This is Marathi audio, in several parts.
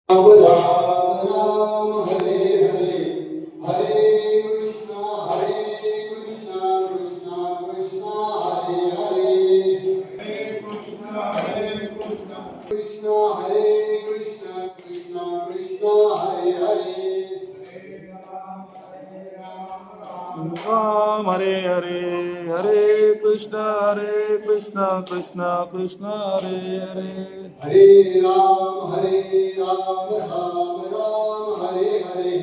राम राम राम हरे हरे हरे कृष्णा कृष्णा कृष्णा हरे हरे कृष्णा हरे कृष्णा कृष्णा कृष्णा हरे हरे राम हरे हरे हरे कृष्णा कृष्णा कृष्णा हरे हरे हरे राम राम राम हरे हरे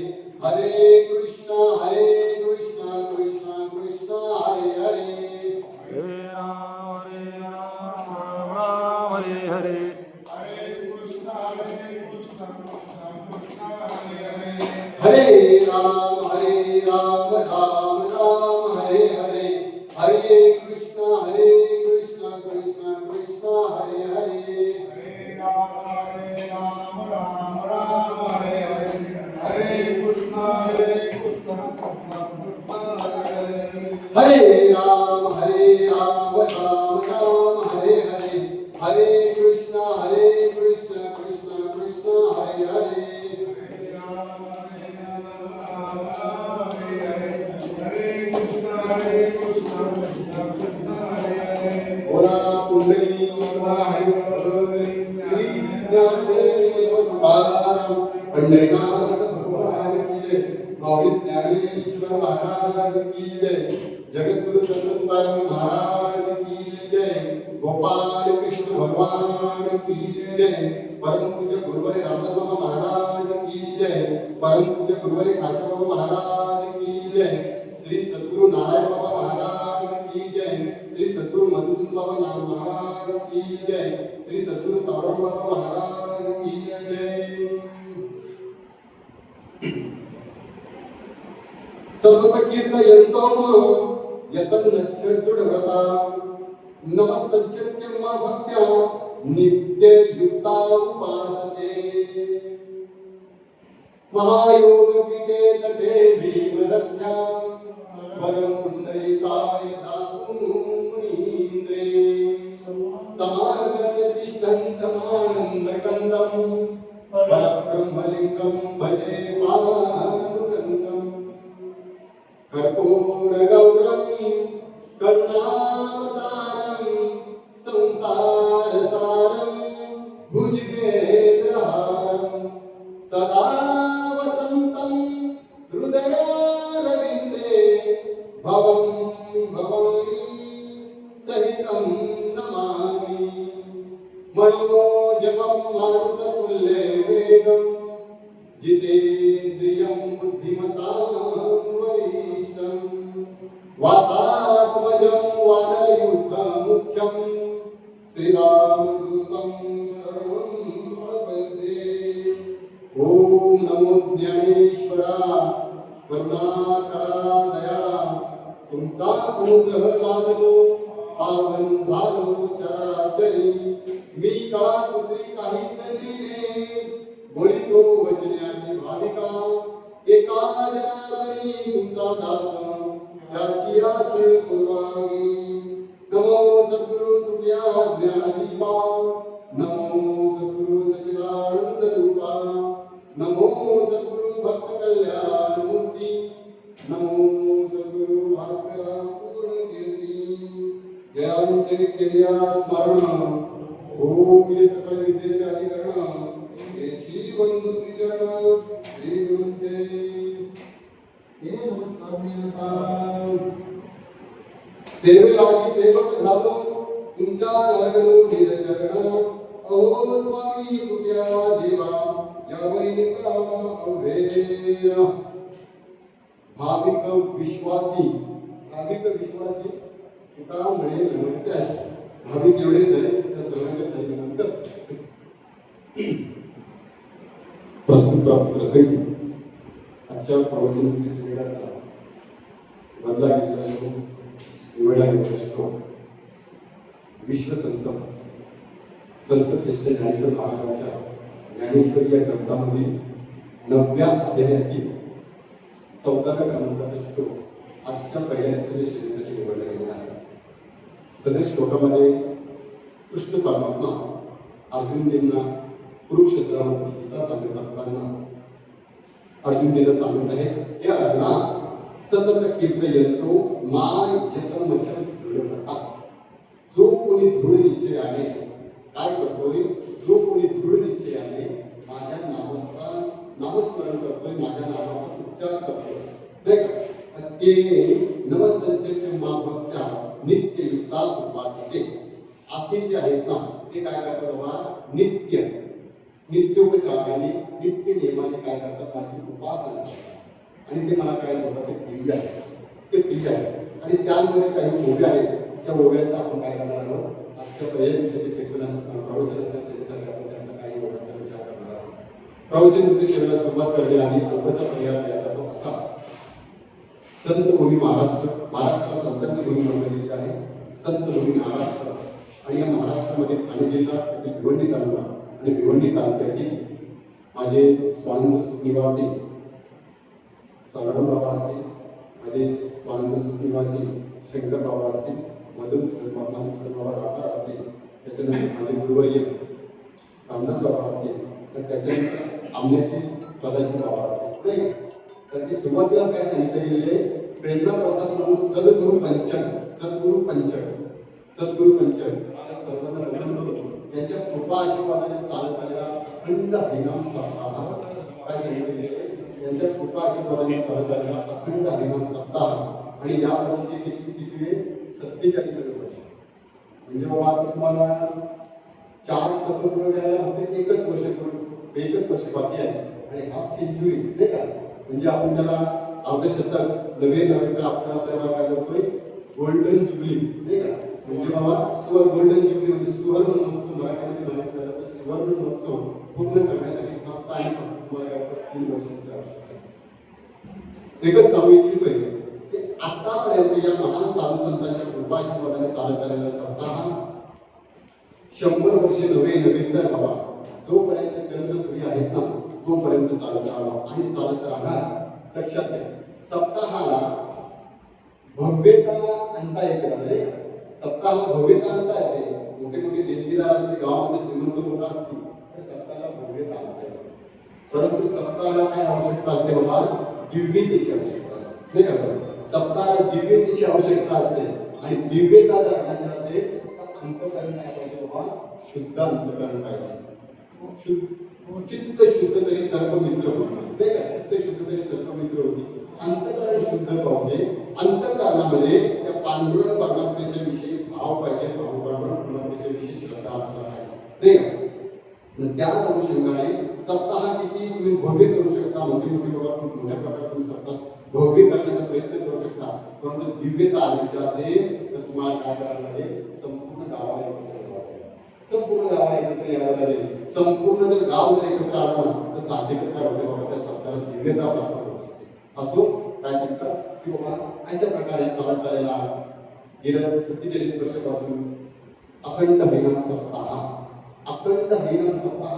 हरे कृष्णा कृष्णा कृष्णा हरे हरे हरे राम राम राम हरे हरे हरे राम राम राम हरे हरे हरे कृष्णा कृष्णा कृष्णा हरे हरे हरे राम राम हरे हरे हरे कृष्णा कृष्णा हरे राम राम हरे हरे हरे कृष्णा कृष्णा कृष्णा हरे हरे बोला पुंडली श्री ज्ञानदेव तुकाराम पंढरीनाथ भगवान की जय माऊली ज्ञानेश्वर महाराज की जय जगद्गुरु संत तुकाराम महाराज की जय गोपाल कृष्ण भगवान की जय परम पूज्य गुरुवारी रामदास बाबा महाराज की जय परम पूज्य गुरुवारी काशी बाबा महाराज की जय श्री सद्गुरु नारायण बाबा महाराज की जय श्री सद्गुरु मधुसूदन बाबा महाराज की जय श्री सद्गुरु सावरण बाबा महाराज की जय सर्वकीर्तयन्तो यतन्नच्छदृढव्रता नमस्तच्चित्तं मा भक्त्या नित्ययुक्ता उपासते महायोगपीठे तटे भीमरथ्या वरं पुण्डरीकाय दातुं मुनीन्द्रे समागत्य तिष्ठन्तमानन्दकन्दं परब्रह्मलिङ्गं भजे पाण्डुरङ्गम् कर्पूरगौरं करुणावतारं संसारसारं भुजगेन्द्रहारं सदा वसन्तं हृदयारविन्दे भवं भवानी सहितं नमामि मनोजपं मारुततुल्यवेगं जितेन्द्रियं बुद्धिमतां वरिष्ठं वातात्मजं वानरयूथमुख्यं श्रीरामदूतं शरणं प्रपद्ये ॐ नमो ज्ञानेश्वरा करुणाकरा दया तुमचा अनुग्रह लाभलो पावन झालो चराचरी मी का दुसरी काहीच नेले बोलितो वचन्याची भाविका एका जनार्दनी तुमचा दास याची आस पुरवावी नमो सद्गुरु तुझ्या ज्ञानदीपा नमो सद्गुरु सच्चिदानंद रूपा नमो सद्गुरु भक्त कल्याण मूर्ती नमो सद्गुरु भास्करा पूर्ण कीर्ती जयांचे केल्या स्मरण हो सकळ विद्येचे अधिकरण श्री बंधू श्री चरण श्री गुरुंचे हे नमस्कार सेवेलागी सेवक झालो तुमच्या लागलो निरचरण अहो स्वामी तुझ्या देवा यावरी करावा अवघे भाविक विश्वासी तुका म्हणे म्हणते भाविक एवढेच आहे त्या सर्वांच्या नंतर प्रस्तुत प्राप्त प्रसंगी आजच्या प्रवचनाची सेवेला बदला घेतला असतो निवडला घेतला असतो विश्वसंत संत श्रेष्ठ ज्ञानेश्वर महाराजांच्या ज्ञानेश्वरी या ग्रंथामध्ये 9व्या अध्यायातील 14व्या क्रमांकाचा श्लोक आजच्या पहिल्या सेवेसाठी निवडला गेला आहे. सदर श्लोकामध्ये कृष्ण परमात्मा अर्जुनजींना कुरुक्षेत्रामध्ये गीता सांगत अर्जुन तिला सांगत आहे की अर्जुना सतत कीर्तयंतो माय यतम वचन दृढता. जो कोणी दृढ निश्चयाने काय करतोय, जो कोणी दृढ निश्चयाने माझ्या नामस्मरण करतोय, माझ्या नामाचा उच्चार करतोय नाही का, ते नमस्तंचे भक्त्या नित्ययुक्ता उपासते. असे जे आहेत ना ते काय करतात बाबा, नित्योपचाराने नित्य नियमाने काय करतात, माझी उपासना करतात. आणि ते मला काय बोलतात, ते प्रिय आहे, ते प्रिय आहे. आणि त्यामध्ये काही ओव्या आहेत, त्या ओव्यांचा आपण काय करणार आहोत, आजच्या पहिल्या दिवसाचे प्रवचनाच्या सेवेसाठी आपण त्यांचा काही ओव्यांचा विचार करणार आहोत. प्रवचन रूपी सेवेला सुरुवात करणे आणि अल्पसा पर्याय दिला जातो असा संत भूमी महाराष्ट्र, महाराष्ट्र संतांची भूमी म्हणलेली आहे. संत भूमी महाराष्ट्र आणि या महाराष्ट्रामध्ये ठाणे जिल्हा भिवंडी तालुका आणि भिवंडी तालुक्यातील माझे स्वानंद निवासी साधारण बाबा असतील, माझे स्वानंद निवासी शंकर बाबा असतील, मधुर बाबा राहणार असतील, त्याच्यानंतर माझे गुरुवर्य रामदास बाबा असतील, तर त्याच्यानंतर आमच्याचे सदाशिव बाबा असतील नाही. तर ते सुरुवातीला काय सांगितलं गेलेले, प्रेरणा प्रसाद म्हणून सद्गुरु पंचक त्यांच्या कृपा आशीर्वादाने चालत आलेला अखंड हरिनाम सप्ताह. काय सांगितलं गेले, त्यांच्या कृपा आशीर्वादाने चालत आलेला अखंड हरिनाम सप्ताह. आणि या वर्षीचे किती वेळ, 47 वर्ष. म्हणजे बाबा आता तुम्हाला 4 तपपूर्व करायला फक्त एकच वर्ष बाकी आहे. आणि हाफ सेंचुरी नाही का, म्हणजे आपण त्याला अर्धशतक नवीन तर आपण आपल्याला काय करतोय, गोल्डन जुबली नाही का. म्हणजे बाबा गोल्डन जुबली म्हणजे सुवर्ण महोत्सव मराठीमध्ये म्हणायचं झालं तर सुवर्ण महोत्सव पूर्ण करण्यासाठी फक्त आणि फक्त तुम्हाला 3 वर्षांची आवश्यकता आहे. एकच सांगू इच्छितोय की आतापर्यंत या महान साधू संतांच्या कृपाशीर्वादाने चालत आलेला सप्ताह 100 वर्षे नवे तर बाबा जोपर्यंत चंद्र सूर्य आहेत ना तोपर्यंत चालत राहावा आणि चालत राहणार. लक्षात घ्या, सप्ताहाला भव्यता आणता येते नाही, सप्ताहाला भव्यता आणता येते. मोठे मोठे देणगीदार असतील, गावामध्ये श्रीमंत लोक असतील तर सप्ताहाला भव्यता आणता येते. परंतु सप्ताहाला काय आवश्यकता असते बाबा, दिव्यतेची आवश्यकता असते नाही का. सप्ताहाला दिव्यतेची आवश्यकता असते आणि दिव्यता जर आणायची असते तर अंतःकरण काय पाहिजे बाबा, शुद्ध अंतःकरण पाहिजे. चित्त शुद्ध तरी सर्व मित्र होती नाही का, चित्त शुद्ध तरी सर्व मित्र होती. अंतःकरण शुद्ध पाहिजे. अंतःकरणामध्ये त्या पांडुरंग परमात्म्याच्या विषयी भाव पाहिजे, पांडुरंग परमात्म्याच्या विषयी श्रद्धा असला पाहिजे नाही का. त्या अनुषंगाने सप्ताह किती तुम्ही भव्य करू शकता, मोठी बाबा खूप मोठ्या प्रकारे तुम्ही सप्ताह भव्य करण्याचा प्रयत्न करू शकता. परंतु दिव्यता आणायची असेल तर तुम्हाला काय करायला लागेल, संपूर्ण गावाला एकत्र यावं लागेल. संपूर्ण जर गाव जर एकत्र आलं ना तर साहजिकच काय होते बाबा, त्या सप्ताहाला दिव्यता प्राप्त होत असते. असो काय सांगतात की बाबा अशा प्रकारे चालत आलेला गेल्या 47 वर्षापासून अखंड हरिनाम सप्ताह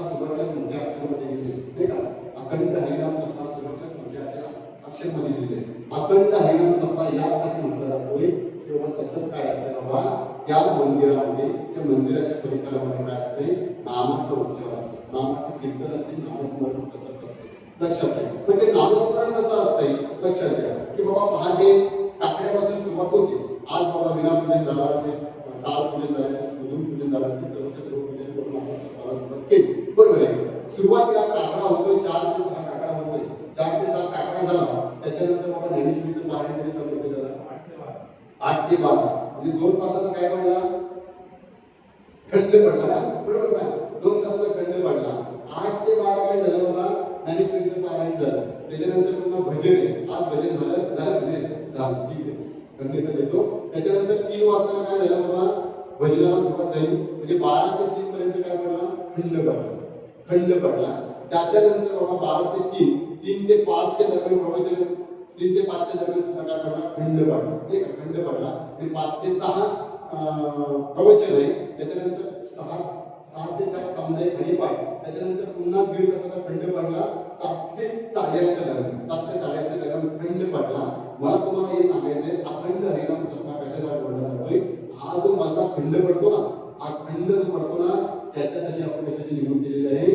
सुरुवातीला मोठ्या अक्षरामध्ये लिहिले नाही का. अखंड हरिनाम सप्ताह सुरुवातीला मोठ्या अक्षरामध्ये लिहिले. अखंड हरिनाम सप्ताह यासाठी म्हटलं जातोय किंवा सतत काय असते बाबा, त्या मंदिरामध्ये त्या मंदिराच्या परिसरामध्ये काय असते, नामाचा उच्चार असतो, नामाचं कीर्तन असते, नामस्मरण सतत असते. लक्षात घ्या, पण ते नामस्मरण कसं असतंय लक्षात घ्या की बाबा पहाटे काकड्यापासून सुरुवात होते. आज बाबा विनापूजन झालं असेल, ताळ पूजन झालं असेल, पूजन पूजन झालं असेल, सर्व पूजन करून आपण सप्ताहाला सुरुवात केली बरोबर आहे. सुरुवातीला काकडा होतोय, 4 ते 6 काकडा होतोय. 4 ते 7 काकडा झाला त्याच्यानंतर बाबा ज्ञानेश्वरीचं पारायण कधी चालू होते, झालं 8 ते 12 म्हणजे 2 तासाचा काय पडला, खंड पडला ना बरोबर ना. 2 तासाचा खंड पडला. 8 ते 12 काय झालं बाबा, ज्ञानेश्वरीचं पारायण झालं. त्याच्यानंतर पुन्हा भजन आहे. आज भजन झालं ठीक आहे, खंडित देतो. त्याच्यानंतर 3 वाजता काय झालं बाबा, भजनाला सुरुवात झाली. म्हणजे 12 ते 3 पर्यंत काय पडला, खंड पडला. त्याच्यानंतर बाबा 12 ते 3 ते 5 च्या दरम्यान प्रवचन, 3 ते 5 च्या दरम्यान सुद्धा काय पडला, खंड पडला नाही का, खंड पडला. आणि 5 ते 6 प्रवचन आहे. त्याच्यानंतर 6 ते 7 सामुदायिक हरिपाठ. त्याच्यानंतर पुन्हा 1.5 तासाचा खंड पडला. 7 ते 8:30 दरम्यान खंड पडला. मला तुम्हाला हे सांगायचंय, अखंड हरिनाम सप्ताह कशाला बोलला जातोय, हा जो मधला खंड पडतो ना, हा खंड जो पडतो ना त्याच्यासाठी आपण कशाची निवड केलेली आहे,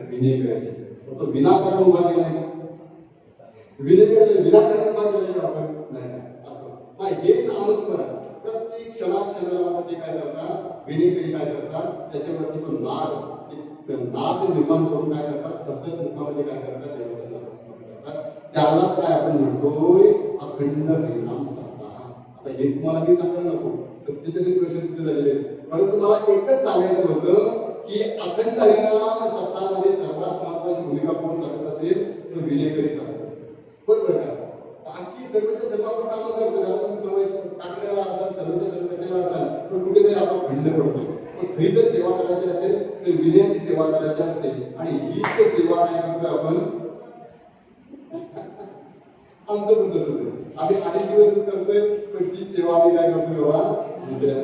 विनय करायची. तो विनाकारण उभा केला आहे विनेकरीने विनाकारण का केलं का आपण नाही असं नाही. हे नामस्मरण प्रत्येक क्षणाक्षणाला आपण ते काय करतात, विनेकरी काय करतात, त्याच्यावरती तो नाद निर्माण करून काय करतात, सतत मुखामध्ये काय करतात, देवाचं नामस्मरण करतात. त्यालाच काय आपण म्हणतोय अखंड हरिनाम सप्ताह. आता हे तुम्हाला मी सांगायला नको, 47 वर्ष तिथे झालेले, परंतु मला एकच सांगायचं होतं की अखंड हरिनाम सप्ताहामध्ये सर्वात महत्वाची भूमिका कोण सांगत असेल तर विनेकरी सांगत असेल. बरोबर का? बाकी सर्वच्या सर्व आपण कामं करतो, आता तुम्ही प्रवचन टाकलेला असाल, सर्वच्या सर्व केलेला असाल, पण कुठेतरी आपण खंड पडतो. पण खरी जर सेवा करायची असेल तर विनयाची सेवा करायची असते, आणि हीच सेवा काय करतोय आपण, आमचं पण तसंच आहे. आम्ही 8 दिवस करतोय, पण तीच सेवा आम्ही काय करतोय बाबा दुसऱ्या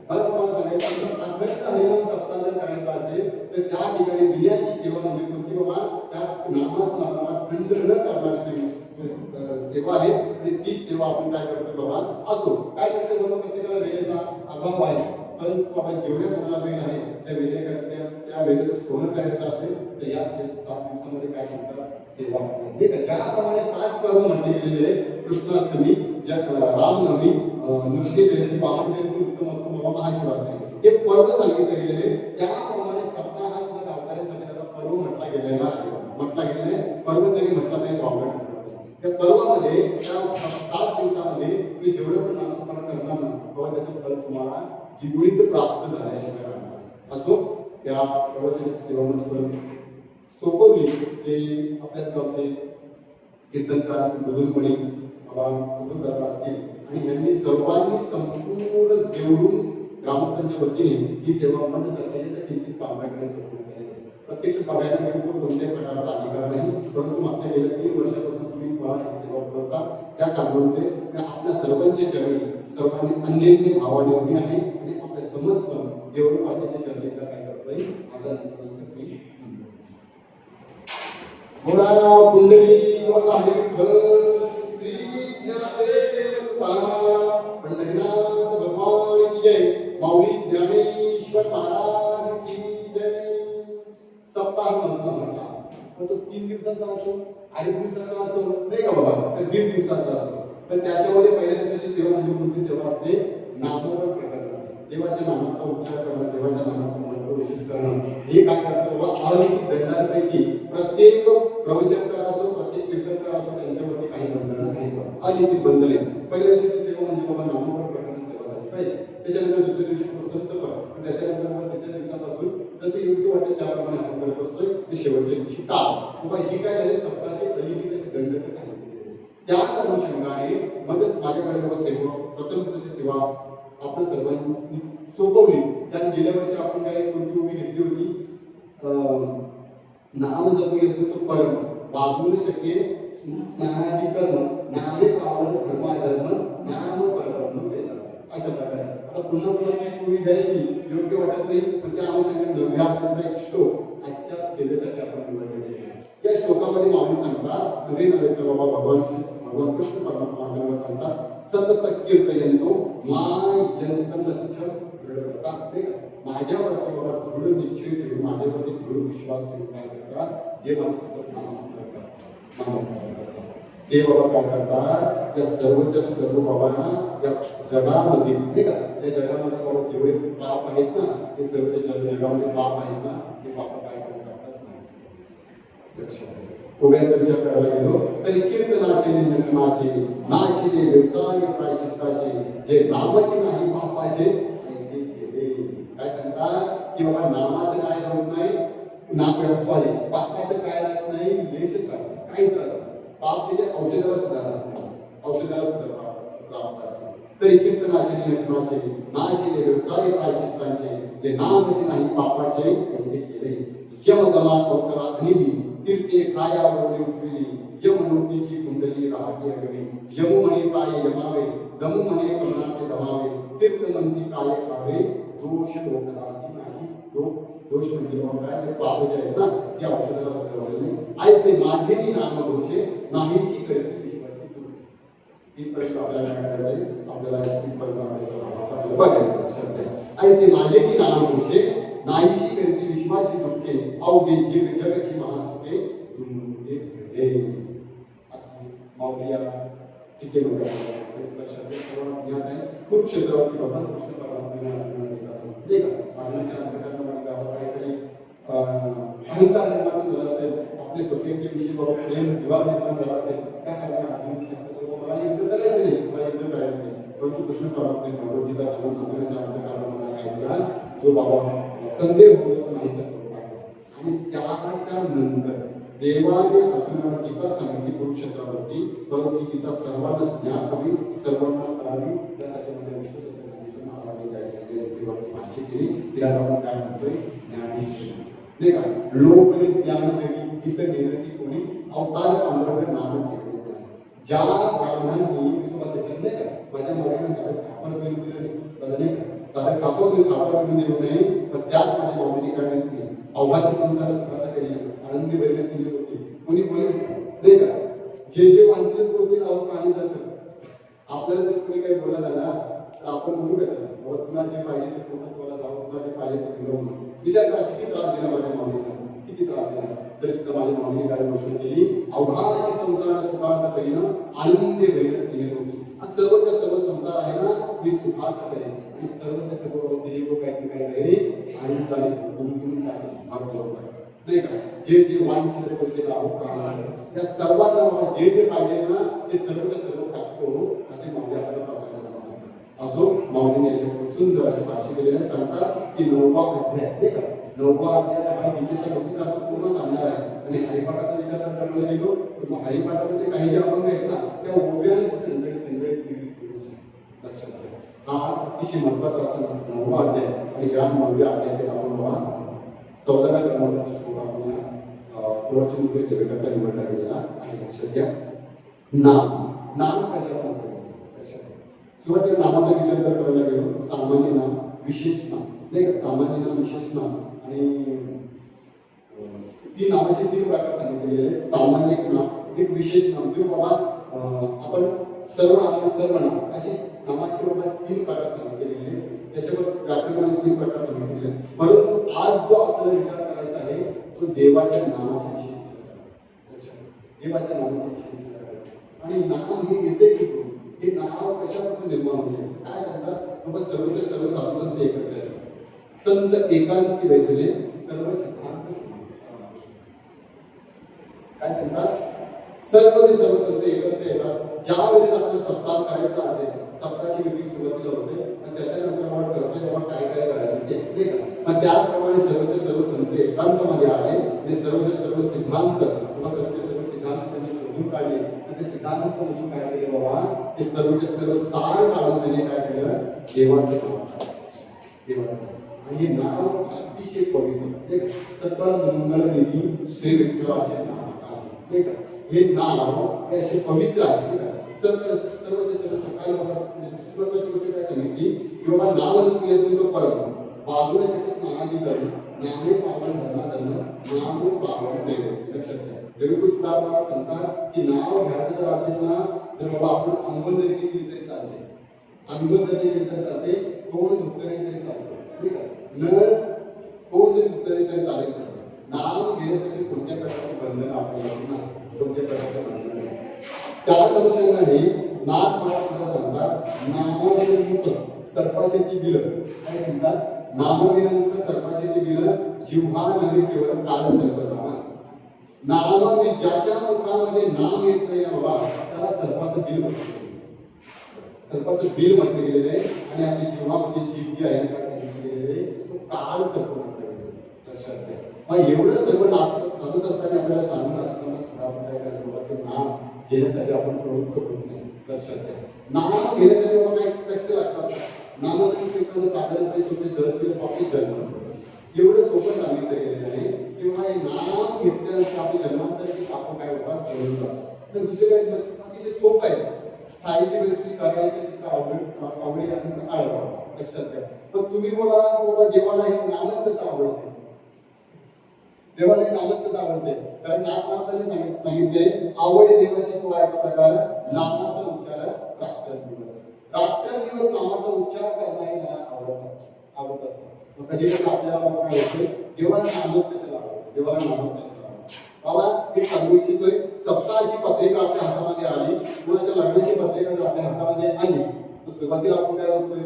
मला तुम्हाला सांगायचं अखंड हरिनाम सप्ताह जर करायचा असेल तर त्या ठिकाणी विनयाची सेवा म्हणजे कोणती बाबा, त्या नामस्मरणाला खंड न करणारी सेवा आहे, आणि ती सेवा आपण काय करतो बाबा असतो. काय करतो बाबा, प्रत्येकाला वेळेचा अभाव आहे, परंतु बाबा जेवढ्या कोणाला वेळ आहे त्या वेळेकरता त्या वेळेचं सोनं करायचं असेल तर या 7 दिवसामध्ये काय सांगतात, सेवा. ज्याप्रमाणे 5 पर्व म्हटले गेलेले आहे, कृष्णाष्टमी, रामनवमी, नृसिंह जयंती, बाबा जयंती, उत्तम महाशिवरात्री, हे पर्व सांगितले गेलेले. त्याप्रमाणे सप्ताह हा सुद्धा गावकऱ्यांसाठी त्याला पर्व म्हटला गेलेला आहे. पर्व जरी म्हटला तरी वावगड. त्या पर्वामध्ये त्या 7 दिवसामध्ये तुम्ही जेवढं पण नामस्मरण करणार ना, तेव्हा त्याचं फल तुम्हाला द्विगुणित प्राप्त झाल्याशिवाय राहणार असतो. त्या प्रवचनाची सेवा म्हणजे सोपवली ते आपल्याच गावचे कीर्तनकार मधुरपणी करत असतील, आणि यांनी सर्वांनी संपूर्ण देवरून ग्रामस्थांच्या वतीने ही सेवा म्हणजे सरकारने तर किंचित कामगारांकडे सोपवली आहे. प्रत्यक्ष पगाराने कोणत्याही प्रकारचा अधिकार नाही, परंतु मागच्या गेल्या 3 वर्षापासून तुम्ही मला ही सेवा पुरवता. त्या कारणामुळे आपल्या सर्वांच्या चरणी सर्वांनी अन्योन्य भावाने उभी आहे, आणि आपल्या समस्त देवरूपासाच्या चरणी काय करतोय माझा नमस्कार मी बोला कुंडली बोला श्री ज्ञानदेव पंढरीनाथ भगवान की जय, माऊली ज्ञानेश्वर महाराज की जय. सप्ताह म्हटला पण तो 3 दिवसाचा असो, 2.5 दिवसाचा असो, नाही का बाबा, तर 1.5 दिवसाचा असो, पण त्याच्यामध्ये पहिल्या दिवसाची सेवा म्हणजे कोणती सेवा असते, नामोपद प्रकरण, देवाच्या नामाचा उच्चार करणं, देवाच्या नामाचं महत्व घोषित करणं. हे काय करतं बाबा, अनेक दंडांपैकी प्रत्येक प्रवचनकार असो, प्रत्येक कीर्तनकार असो, त्यांच्यावरती काही बंधनं आहेत, अनेक बंधने. पहिल्या दिवसाची सेवा म्हणजे बाबा नामोपद प्रकरण सेवा झाली पाहिजे. त्याच्यानंतर दुसऱ्या दिवशी संत पण, त्याच्यानंतर 3ऱ्या दिवसापासून जसे योग्य वाटेल त्याप्रमाणे आपण करत असतोय. ते शेवटच्या दिवशी का बाबा ही काय झाली, सप्ताहाची पहिली कशी दंड सांगितली. त्याच अनुषंगाने मगच माझ्याकडे बाबा सेवा, प्रथम दिवसाची सेवा आपण सर्वांनी सोपवली. त्याने गेल्या वर्षी आपण काय कोणती उभी घेतली होती, नाम जप घेतलं तो परम बाजून शक्य नामादी कर्म नामे पावन धर्म नाम परब्रह्म वेद, अशा प्रकारे. आता पुन्हा तीच उभी घ्यायची योग्य वाटत नाही, पण त्या अनुषंगाने नव्या आपल्याला एक श्लोक आजच्या सेवेसाठी आपण निवडलेले आहे. या श्लोकामध्ये माऊली सांगतात, नवे नवे बाबा भगवान कृष्ण परमात्मा आपल्याला सांगतात, सतत कीर्तयंतो माय जंतनच्छ दृढता. माझ्यावरती बाबा दृढ निश्चय ठेवून, माझ्यावरती दृढ विश्वास ठेवून काय करतात, जे मला सतत नामस्मरण करतात ते बाबा काय करतात, त्या सर्वच्या सर्व बाबांना या जगामध्ये नाही का, त्या जगामध्ये बाबा जेवढे पाप आहेत ना, ते सर्व जगामध्ये पाप आहेत ना, ते पाप काय करतात लक्षात. उभ्याचा विचार करायला गेलो तरी कीर्तनाचे निंदनाचे नाशिले व्यवसाय प्रायचित्ताचे, जे नामाचे नाही पापाचे असे केले. काय सांगतात की बाबा नामाचं काय होत नाही, सॉरी पापाचं काय राहत नाही, लेशच राहत काहीच राहत. पाप तिथे औषधाला सुद्धा राहत नाही, औषधाला सुद्धा प्राप्त. तरी कीर्तनाचे निंदनाचे नाशिले व्यवसाय प्रायचित्ताचे, जे नामाचे नाही पापाचे असे केले. यमदमा कौकला अनिली तीर्थे कायावरून उठविली, यमलोकीची कुंडली राहते अगदी. यमु म्हणे काय यमावे, दमु म्हणे करुणाते दमावे, तीर्थमंती काय खावे, दोष लोकदासी नाही. दोष म्हणजे काय, ते पाप जे आहेत ना, ते औषधाला सुद्धा नाही. ऐसे माझेही नाम दोषे नाहीची करते विश्वाची त्रुटी. इथपर्यंत आपल्याला काय करायचं आहे, आपल्याला इथपर्यंत आपल्याला बघायचं लक्षात आहे. ऐसे माझेही नाम दोषे नाहीची करते विश्वाची दुःखे अवघे जग जगची महासुखे दुःखे घडले. असं माऊलीया टीकेमध्ये लक्षात ज्ञात आहे. कुरुक्षेत्रावरती भगवान कृष्ण परमात्म्याने अर्जुनाला असं नाही का अर्जुनाच्या अंतकरणामध्ये काहीतरी अहंकार निर्माण झाला असेल, आपले स्वतःच्या विषयी बाबा प्रेम विवाह निर्माण झाला असेल, त्या कारणाने अर्जुन सांगतो मला युद्ध करायचं नाही, मला युद्ध करायचं नाही. परंतु कृष्ण परमात्म्याने भगवद्गीता सांगून अर्जुनाच्या अंतकरणामध्ये काय दिला, जो बाबा संदेह होतो तो नाहीसा करून टाकला. आणि त्याच्या नंतर देवाने अर्जुनाला गीता सांगितली कुरुक्षेत्रावरती, परंतु ही गीता सर्वांना ज्ञात हवी, सर्वांना कळावी, त्यासाठी मध्ये विश्वसत्य महाराजांनी काय केले, देवाची भाष्य केली. तिला आपण काय म्हणतोय, ज्ञानेश्वर नाही का. लोकले ज्ञान जगी गीत निर्मिती कोणी अवतार पांडव नाम ठेवले नाही. ज्या ब्राह्मणांनी विश्वास नाही का माझ्या मराठीने साधं खापर करून दिलं नाही का, साधं खापर करून दिलं नाही, पण त्याच माझ्या माऊलीने काय नाही अवघात संसार सुखाचा केली, आनंदी बरीने केली होती. कोणी बोले नाही का, जे जे वांछित होते नाव प्राणी जातं. आपल्याला जर कोणी काही बोला झाला तर आपण बोलू का त्याला, तुला जे पाहिजे ते पोटात बोला जावं, तुला जे पाहिजे ते मिळवून. विचार करा किती त्रास दिला माझ्या माऊलीला, किती त्रास दिला, तरी सुद्धा माझ्या माऊलीने काय घोषणा केली, अवघाची संसार सुखाचा करीन आनंदी बरीने केली होती. हा सर्वच्या सर्व संसार आहे ना, मी सुखाचा करेन आणि सर्वच्या सर्व देव काही काही आणि चालेल गुंतवून टाकेल भाग नाही का. जे जे वांछित होते या सर्वांना मला जे जे पाहिजे ना ते सर्वच्या सर्व प्राप्त हो असे माऊली आपल्याला सांगतात. असो माऊलीने याच्यावर सुंदर असे भाष्य केलेले सांगतात की 9वा अध्याय नाही का, 9वा अध्याय हा गीतेचा भक्ती आपण पूर्ण सांगणार आहे. आणि हरिपाठाचा विचार करताना गेलो तर हरिपाठामध्ये काही जे अभंग आहेत ना त्या ओव्यांची संगडीत लक्षात घ्या. हा अतिशय महत्वाचा असा 9वा अध्याय आणि ग्राम 9व्या अध्यायातील आपण 14व्या क्रमांकाचा श्लोक आपण कोणाची मुख्य सेवेकरता निवडला गेलेला आहे. लक्षात घ्या. नाम कशाला लक्षात घ्या. सुरुवातीला नामाचा विचार जर करायला गेलो, सामान्य नाम, विशेष नाम नाही का, सामान्य नाम, विशेष नाम आणि ती नामाचे 3 प्रकार सांगितले गेले. सामान्य नाम, एक विशेष नाम, जो बाबा आपण सर्व नाम अशी नामाचे बाबा 3 प्रकार सांगितले गेले. त्याच्यावर व्याकरणाने 3 प्रकार सांगितले गेले. परंतु आज जो आपल्याला विचार करायचा आहे तो देवाच्या नामाच्या विषयी विचार करायचा. देवाच्या नामाच्या विषयी विचार करायचा. आणि नाम हे येते कुठून, हे नाव कशापासून निर्माण होते, काय सांगतात बाबा, सर्वचे सर्व साधू संत एकत्र आहेत. संत एकांकी बैसले सर्व सिद्धांत काय सांगतात, सर्वचे सर्व संत एकत्र येतात. ज्या वेळेस आपल्याला सप्ताह करायचा असेल, सप्ताहाची मीटिंग सुरुवातीला होते आणि त्याच्यानंतर आपण करतोय तेव्हा काय काय करायचं ते नाही का. मग त्याप्रमाणे सर्वचे सर्व संत एकांतामध्ये आले आणि सर्वचे सर्व सिद्धांत किंवा सर्वचे सर्व सिद्धांत त्यांनी शोधून काढले. आणि ते सिद्धांत शोधून काय केले बाबा, ते सर्वचे सर्व सार काढून त्यांनी काय केलं, देवाचं नाव, देवाचं. आणि हे नाव अतिशय पवित्र, सकळ मंगल देवी श्री विठ्ठलाचे नाव नाही का. हे नाव हे असे पवित्र आहे. सर्व सर्वचे सर्व सकाळी महत्वाची गोष्ट काय सांगितली की बाबा नाव जर येतो तो परम बाजूसाठी नामादी करणं, नामे पावन धर्म नाम पावन देव. लक्षात घ्या. जगद्गुरुदारा सांगतात की नाव घ्यायचं जर असेल ना तर बाबा आपण अंगण जरी केली तरी चालते, अंगण जरी केली तरी चालते, तोंड धुतले तरी चालते ठीक आहे, न तोंड जरी धुतले तरी चालेल. नाम घेण्यासाठी कोणत्या प्रकारचे बंधन आपल्याला नाही, कोणत्या प्रकारचे बंधन नाही. त्याच अनुषंगाने नाथ मला सुद्धा सांगतात नामविनमुख सर्पाचे ती बिल काय म्हणतात, नामविनमुख सर्पाचे ती बिल जिव्हा नव्हे केवळ काल सर्पनामा. नाम ज्याच्या मुखामध्ये नाम येत नाही बाबा त्याला सर्पाचं बिल म्हणतात, सर्पाचं बिल म्हटलं गेलेलं आहे. आणि आपली जिव्हामध्ये जीव जी आहे काय सांगितलं गेलेलं आहे तो काळ सर्प म्हटलं गेलेलं आहे. लक्षात घ्या. मग एवढं सर्व साधू संतांनी आपल्याला सांगून असताना सुद्धा आपण काय करायला बाबा ते नाम घेण्यासाठी आपण प्रवृत्त होत नाही. लक्षात घ्या. नाम घेण्यासाठी बाबा काही कष्ट लागतात. नामाचं स्वीकारणं साधारणपणे सोपे जळतील बाबतीत जन्म एवढं सोपं सांगितलं गेलेलं आहे. किंवा हे नाम घेतल्यानंतर आपली जन्मांतराची पाप काय होतात जळून जातात. तर दुसरे काही बाकीचे सोपं आहे. खायची रेसिपी करायची चित्त आवडी आणि आळवा. लक्षात घ्या. पण तुम्ही बोला बाबा देवाला हे नामच कसं आवडते, देवाला नामच कसं आवडते, कारण नाथ महाराजांनी सांगितले आवडे देवाशी तो आहे प्रकार नामाचा उच्चार रात्रंदिवस. रात्रंदिवस नामाचा उच्चार करणारे मला आवडत असतात. मग कधी कधी आपल्याला बाबा काय होतं, देवाला नामच कशाला आवडतं, देवाला नामच कशाला आवडतं. बाबा मी सांगू इच्छितोय, सप्ताहाची पत्रिका आपल्या हातामध्ये आली, कुणाच्या लग्नाची पत्रिका जर आपल्या हातामध्ये आली तर सुरुवातीला आपण काय म्हणतोय,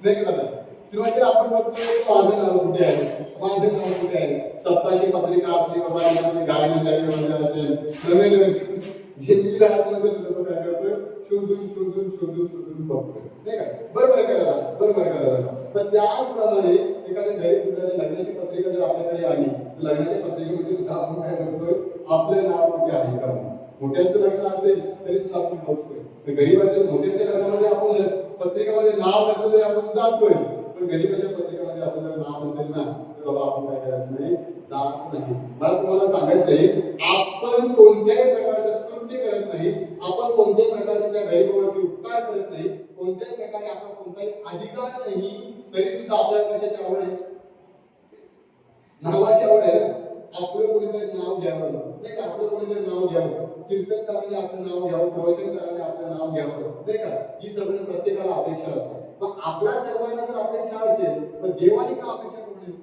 नाही का दादा? सुरुवातीला आपण बघतोय माझं नाव कुठे आहे, माझं नाव कुठे आहे. सप्ताहाची पत्रिका असली बाबा, यामध्ये गायन जाहीर वगैरे असेल, नवीन नवीन हिंदी मध्ये सुद्धा काय करतोय, शोधून शोधून शोधून शोधून बघतोय, नाही का? बरोबर का दादा? बरोबर का दादा? पण त्याचप्रमाणे एखाद्या घरी कुठल्या लग्नाची पत्रिका जर आपल्याकडे आली, लग्नाच्या पत्रिकेमध्ये सुद्धा आपण काय करतोय, आपलं नाव कुठे आहे का? मोठ्यांचं लग्न असेल तरी सुद्धा आपण बघतोय. गरीबाच्या मोठ्यांच्या लग्नामध्ये आपण पत्रिकामध्ये नाव नसलं तरी आपण जातोय, पण गरीबाच्या पत्रिकामध्ये आपलं जर नाव नसेल ना तर बाबा आपण काय करत नाही, जात नाही. मला तुम्हाला सांगायचंय, आपण कोणत्याही प्रकारचं कृत्य करत नाही, आपण कोणत्याही प्रकारचे त्या गरीबावरती उपकार करत नाही, कोणत्याही प्रकारे आपण कोणताही अधिकार नाही, तरी सुद्धा आपल्याला कशाची आवड आहे, नावाची आवड आहे. आपलं कोणीतरी नाव घ्यावं, नाही का? आपलं कोणीतरी नाव घ्यावं, कीर्तनकाराने आपलं नाव घ्यावं, प्रवचनकाराने आपलं नाव घ्यावं, नाही का? ही सगळं प्रत्येकाला अपेक्षा असते. मग आपल्या सर्वांना जर अपेक्षा असेल तर देवाने का अपेक्षा करू नये?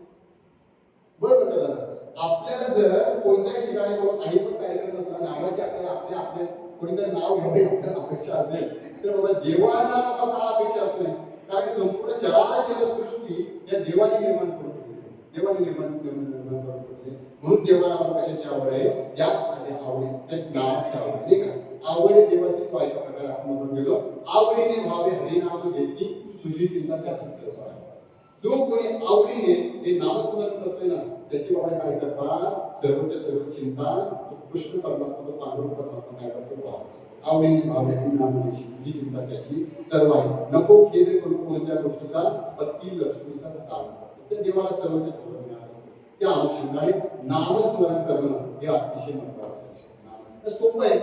बरोबर का दादा? आपल्याला जर कोणत्याही ठिकाणी काही पण कार्यक्रम असला, नावाची आपल्याला आपल्या आपल्या कोणीतरी नाव घ्यावं आपल्याला अपेक्षा असेल, तर बाबा देवाला का अपेक्षा असू नये? कारण संपूर्ण चराचर सृष्टी या देवाने निर्माण करून ठेवली, देवाने निर्माण करून ठेवली. म्हणून देवाला आपण कशाची आवड आहे, या आवडी, त्या नावाची आवड, नाही का? आवडे देवासी पाहिजे प्रकार आपण म्हणून गेलो, आवडीने भावे हरिनाम घेसी, तुझी चिंता त्याची सर्व. जो कोणी आवडीने हे नामस्मरण करतोय ना, त्याची बाबा काय करतात, सर्वच्या सर्व चिंता कृष्ण परमात्मा, पांडुरंग परमात्मा काय करतो, पाहतो. आवडीने भावे हरिनाम घेसी, तुझी चिंता त्याची सर्व आहे. नको खेद करू कोणत्या गोष्टीचा, पत्की लक्ष्मीचा स्थान असते. तर देवाला सर्वच्या सर्व ज्ञान असते. त्या अनुषंगाने नामस्मरण करणं हे अतिशय महत्त्वाचं आहे. सोपं आहे,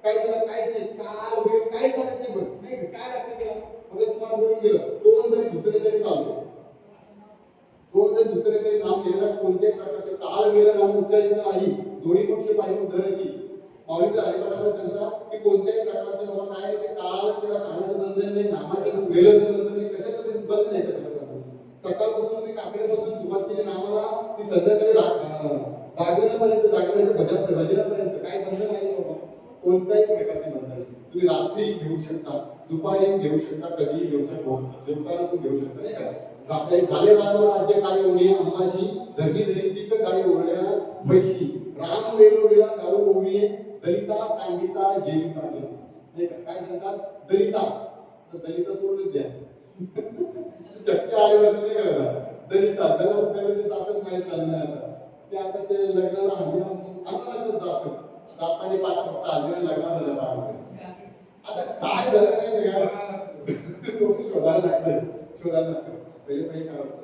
काय तुला काय नाही, काय वेळ काय लागत नाही, बघ नाही काय लागतं त्याला. मग तुम्हाला बोलून गेलं, तोंड जरी दुसरे तरी चालतो, तोंड जरी दुसरे तरी नाम गेलं, कोणत्याही प्रकारचं काळ गेलं नाम उच्चारित नाही, दोन्ही पक्ष पाहिजे धरती. माऊलीचा हरिपाठाला सांगतात की कोणत्याही प्रकारचं बाबा काय ते काळ किंवा काळाचं बंधन नाही, नामाचं वेळेचं बंधन नाही, कशाचं तरी बंध नाही. कसं सकाळपासून मी काकड्यापासून सुरुवात केली नामाला, ती संध्याकाळी जागरणापर्यंत, जागरणाच्या भजनापर्यंत काय बंधन नाही बाबा, कोणत्याही प्रकारचे बंधन नाही. तुम्ही रात्री घेऊ शकता, दुपारी घेऊ शकता, कधीही घेऊ शकता, जेवताना पण घेऊ शकता, नाही का? झाले राज्य काय होणे अम्माशी, धर्मी धरी पीक काय ओरड्या म्हैशी, राम वेलो वेळा गाव ओविये, दलिता कांडिता जेविता, नाही का? काय सांगतात, दलिता, तर दलिता सोडून द्या, चक्के आले बसले नाही का? दलिता त्याला जातच नाही, चाललं नाही आता ते. आता ते लग्नाला आम्हाला जातं, जाताना पाठा फक्त आधी लग्नाला जातात. आता काय झालं नाही का, शोधायला लागतं. पहिले काय होतं,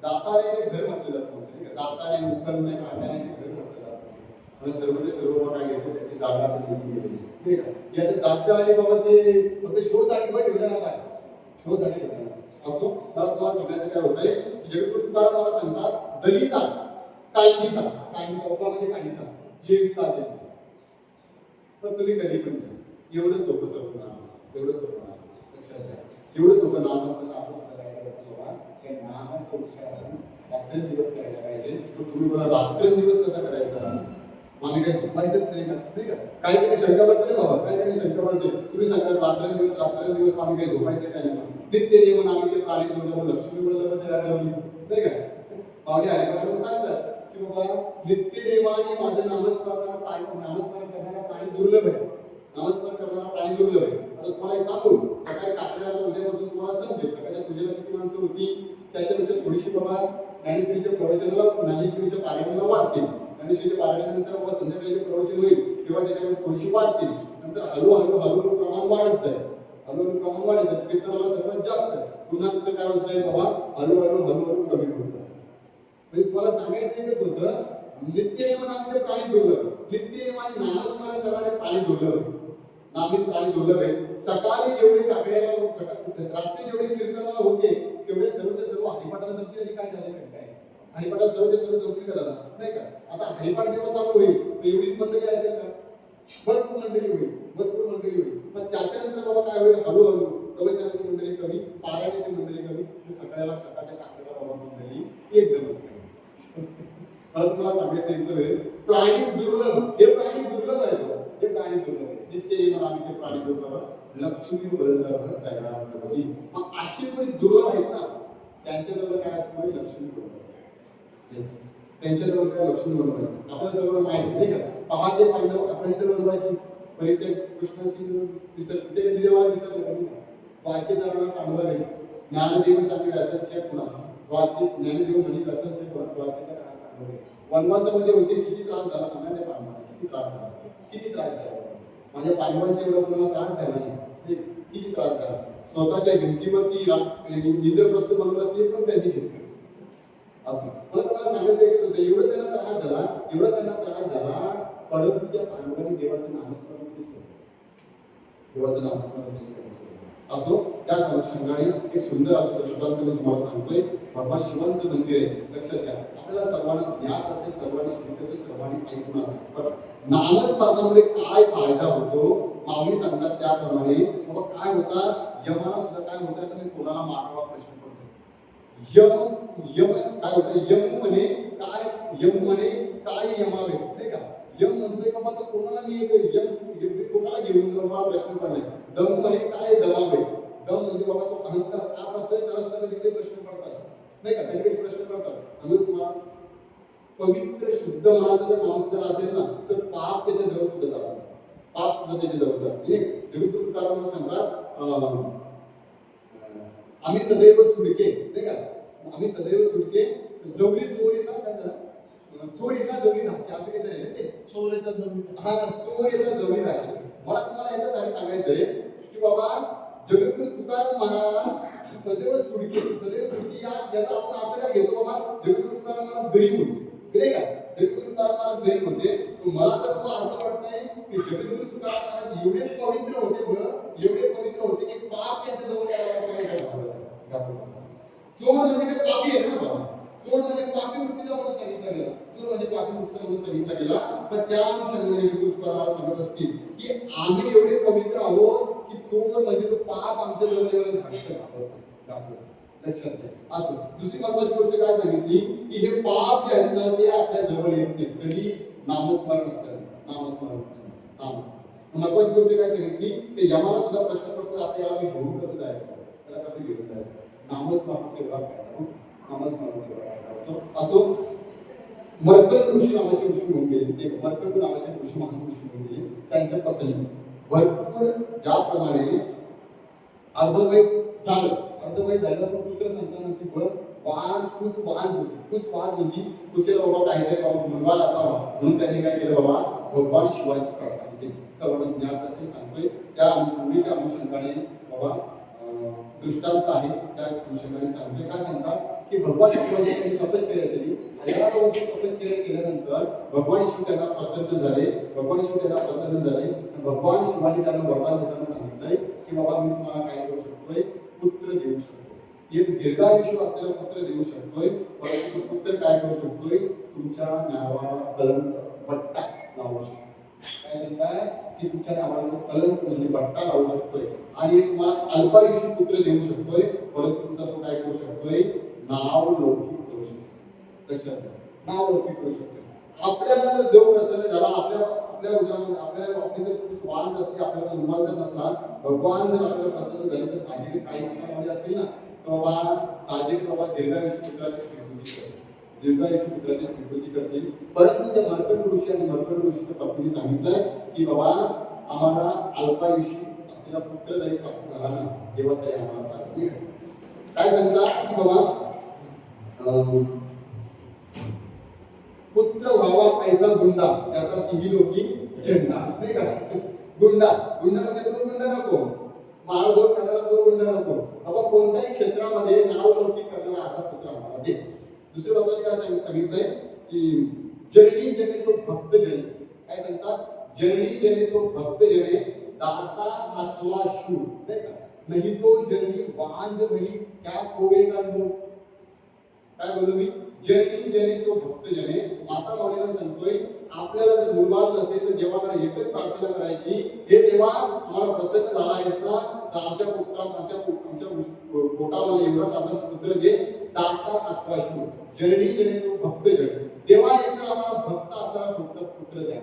जाताना ते घर म्हटलं जातं, नाही का? जाताना उत्तर नाही, काढताना ते घर म्हटलं जातं. आणि सर्व ते सर्व काय घेतो त्याची जागा नाही का? यात जागतं आणि बाबा ते फक्त शो साठी पण ठेवलं जातात, शो साठी ठेवलं असो. मला तुम्हाला सांगायचं काय होतंय, जगद्गुरु तुकाराम मला सांगतात, दलिता कांडिता, कांडिता उपमामध्ये कांडिता जेविता देवी. पण तुम्ही कधी पण एवढं सोपं नाम, एवढं सोपं नाम लक्षात घ्या. एवढं सोपं नाम असताना आपण सुद्धा काय करतो बाबा, त्या नामाचा उच्चारण रात्रंदिवस करायला पाहिजे. मग तुम्ही मला रात्रंदिवस कसा करायचा, आम्ही काय झोपायचं तरी का, नाही का? काही काही शंका पडते ना बाबा, काही काही शंका पडते. तुम्ही सांगता रात्रंदिवस आम्ही काही झोपायचं काय नाही, नित्य नियमन आम्ही ते प्राणी जोडलं, लक्ष्मी बोललं नाही का? पावले हरिपाठामध्ये सांगतात की बाबा नित्य नियमाने माझं नामस्मरण करणारा प्राणी दुर्लभ आहे, नामस्मरण करणारा प्राणी दुर्लभ आहे. आता तुम्हाला एक सांगू, सकाळी काकड्याला उद्यापासून तुम्हाला समजेल सकाळच्या पूजेला किती माणसं होती, त्याच्यापेक्षा थोडीशी बाबा ज्ञानेश्वरीच्या प्रवचनाला, ज्ञानेश्वरीच्या पारायणाला वाढतील. ज्ञानेश्वरीच्या पारायणानंतर बाबा संध्याकाळी प्रवचन होईल तेव्हा त्याच्यामध्ये थोडीशी वाढतील. नंतर हळूहळू प्रमाण वाढत जाईल, हळूहळू प्रमाण वाढत जाईल. कीर्तनाला सर्वात जास्त, पुन्हा नंतर काय होत जाईल बाबा, हळूहळू कमी होत जाईल. म्हणजे तुम्हाला सांगायचं एकच होतं, नित्यनियमनामध्ये प्राणी दुर्लभ, नित्यनियमाने नामस्मरण करणारे प्राणी दुर्लभ, नामी प्राणी दुर्लभ आहे. सकाळी जेवढे काकड्याला, रात्री जेवढे कीर्तनाला होते तेवढे सर्वचे सर्व हरिपाठाला जमतील. आणि काय झाले शंका आहे, हरिपाठाला सर्वचे सर्व जमतील का दादा, नाही का? आता हरिपाठ जेव्हा चालू होईल एवढीच मंडळी असेल का? भरपूर मंडळी होईल, पण त्याच्यानंतर बाबा काय होईल, हळूहळू प्रवचनाची मंडळी कमी, पारायणाची मंडळी कमी, सकाळच्या काकड्याला बाबा मंडळी एकदमच कमी. मला तुम्हाला सांगायचं इथं प्राणी दुर्लभ, हे प्राणी दुर्लभ आहेत, हे प्राणी दुर्लभ आहे. जितके मला आम्ही ते प्राणी दुर्लभ, लक्ष्मी वल्लभ तयार झाली. मग अशी कोणी दुर्लभ आहेत ना, त्यांच्याजवळ काय असतं, लक्ष्मी वल्लभ असतं. त्यांच्याजवळ काय लक्ष्मी वल्लभ असतं. आपल्या जवळ माहिती नाही का, पहा ते पांडव अखंड वनवासी परित्याग कृष्णाची विसर, ते कधी देवाला विसरले कधी द्वारकेचा वेळा पांडवा गेले. ज्ञानदेव सांगणे व्यासांच्या पुन्हा द्वारके, ज्ञानदेव म्हणे व्यासांच्या पुन्हा द्वारकेचा काळ पांडव गेले. वनवासामध्ये होते, किती त्रास झाला सांगा त्या पांडवांना, किती त्रास झाला, किती त्रास झाला. माझ्या पांडवांच्या एवढा कोणाला त्रास झाला नाही, किती त्रास झाला. स्वतःच्या हिमतीवरती इंद्रप्रस्थ बनवला, ते पण त्यांनी घेतलं. असं मला तुम्हाला सांगायचं की होतं, एवढं त्यांना त्रास झाला, एवढा त्यांना त्रास झाला, परंतु त्या पांडवांनी देवाचं नामस्मरण केलं, देवाचं नामस्मरण केलं. असो त्याच अनुषंगाने एक सुंदर असं दृष्टांत मी तुम्हाला सांगतोय. भगवान शिवांचं मंदिर आहे, लक्षात घ्या. आपल्याला सर्वांना ज्ञात असेल, सर्वांनी श्रुत असेल, सर्वांनी ऐकून असेल, पण नामस्मरणामुळे काय फायदा होतो माऊली सांगतात त्याप्रमाणे. बाबा काय होतात, यमाला सुद्धा काय होतं, तर मी कोणाला मारावा प्रश्न पडतो. यम काय होतं, यम म्हणे काय यमावे नाही का. यम म्हणतोय का बाबा कोणाला मी यम कोणाला घेऊन जाऊ, मला प्रश्न पडलाय. दम म्हणे काय दमावे, दम म्हणजे बाबा तो अहंकार का असतोय, त्याला सुद्धा कधी प्रश्न पडतात नाही का, कधी प्रश्न पडतात. सांगू तुम्हाला, पवित्र शुद्ध मनाचा जर माणूस जर असेल ना, तर पाप त्याच्या जवळ सुद्धा जात, पाप सुद्धा त्याच्या जवळ जात. जगद्गुरु तुकाराम सांगतात, आम्ही सदैव सुडके नाही का, आम्ही सदैव सुडके, जवळी चोरी ना काय झालं, चोर येतात जवळी राहते, असं काहीतरी आहे ते, चोर येतात जवळी, हा चोर येतात जवळी राहते. मला तुम्हाला याच्यासाठी सांगायचंय की बाबा जगद्गुरु तुकाराम महाराज सदैव सुडके याचा आपण अर्थ काय घेतो बाबा, जगद्गुरु तुकाराम महाराज गरीब होते नाही का, जगद्गुरु तुकाराम महाराज गरीब होते. मला तर बाबा असं वाटतंय की जगद्गुरु तुकाराम महाराज एवढे पवित्र होते की पाप त्यांच्या जवळ चोर म्हणजे काय पापी आहे ना बाबा, चोर म्हणजे पापी वृत्तीचा म्हणून सांगितलं गेलं, चोर म्हणजे पापी वृत्तीचा म्हणून सांगितलं गेला. पण त्या अनुषंगाने तुकाराम सांगत असतील की आम्ही एवढे पवित्र आहोत की चोर म्हणजे तो पाप आमच्या जवळ लक्षात घ्या. असो दुसरी महत्वाची गोष्ट काय सांगितली की हे पाप जे आहेत ना ते आपल्या जवळ येत नाही, कधी नामस्मरण असतं. महत्वाची गोष्ट काय सांगितली की यमाला सुद्धा प्रश्न पडतो, आता याला मी घेऊन कसं जायचं, त्याला कसं घेऊन जायचं. नामस्मरणाचे असो मर्कंड ऋषी नावाचे ऋषी होऊन गेले, एक मर्कंड नावाचे ऋषी महान ऋषी होऊन गेले. त्यांच्या पत्नी भरपूर ज्याप्रमाणे अर्धवय झालं पण पुत्र संतानाची कुस वाज होती. कुसेला बाबा काहीतरी बाबा मुलगा असावा म्हणून त्यांनी काय केलं बाबा, भगवान शिवाची प्रार्थना केली. सर्वांना ज्ञात असेल सांगतोय, त्या मुलीच्या अनुषंगाने बाबा दृष्टांत आहे, त्या अनुषंगाने सांगतोय. काय सांगतात की भगवान शिवाची तपश्चर्या केली, 1000 वर्ष तपश्चर्या केल्यानंतर भगवान शिव त्यांना प्रसन्न झाले. भगवान शिवाने त्यांना वरदान देताना सांगितलंय की बाबा मी तुम्हाला काय करू शकतोय, पुत्र देऊ शकतो, एक दीर्घायुष्य असलेला पुत्र देऊ शकतोय. परंतु तो पुत्र काय करू शकतोय, तुमच्या नावाला कलंक बट्टा लावू शकतो. काय सांगताय की तुमच्या नावाला कलंक म्हणजे बट्टा लावू शकतोय. आणि एक तुम्हाला अल्पायुष्य पुत्र देऊ शकतोय, परंतु तुमचा तो काय करू शकतोय, नाव लौकिक करू शकतो. लक्षात घ्या, नाव लौकिक करू शकतोय. आपल्याला जर देव प्रसन्न झाला, आपल्या उजामध्ये आपल्याला आपली जर वाण नसते, आपल्याला रुमाल जर नसला, भगवान जर आपल्याला प्रसन्न झाले तर साहजिक काही कामामध्ये असतील ना, तर बाबा साहजिक बाबा दीर्घायुष्य पुत्राची स्वीकृती करतील. परंतु त्या मर्कंड ऋषी आणि मर्कंड ऋषीच्या पत्नीने सांगितलंय की बाबा आम्हाला अल्पायुष्य असलेला पुत्र जरी प्राप्त झाला ना, तेव्हा तरी आम्हाला चालेल. काय सांगतात की बाबा पुत्र व्हावा ऐसा गुंडा, त्याचा तिही लोकी झेंडा नाही का. गुंडा म्हणजे तो गुंडा नको, मारधोर करणारा तो गुंडा नको बाबा. कोणत्याही क्षेत्रामध्ये नाव लौकिक करणारा असा पुत्र आम्हाला दे. दुसरी बाबा काय सांगितलंय की जननी जने सो भक्त जने. काय सांगतात, जननी जने सो भक्त जने, दाता अथवा शूर नाही का. नाही तो जननी वांज घडी क्या कोवे का नो. काय बोललो मी, जननी जने सो भक्त जने. माता माऊलीला सांगतोय आपल्याला जर मुलबाळ नसेल तर देवाकडे एकच प्रार्थना करायची, हे देवा मला प्रसन्न झाला आहेस ना, तर आमच्या पोटामध्ये एवढा तासा पुत्र घे, दाता आत्वाशू जननी जने तो भक्त जन. देवा एकतर आम्हाला भक्त असणारा पुत्र द्या,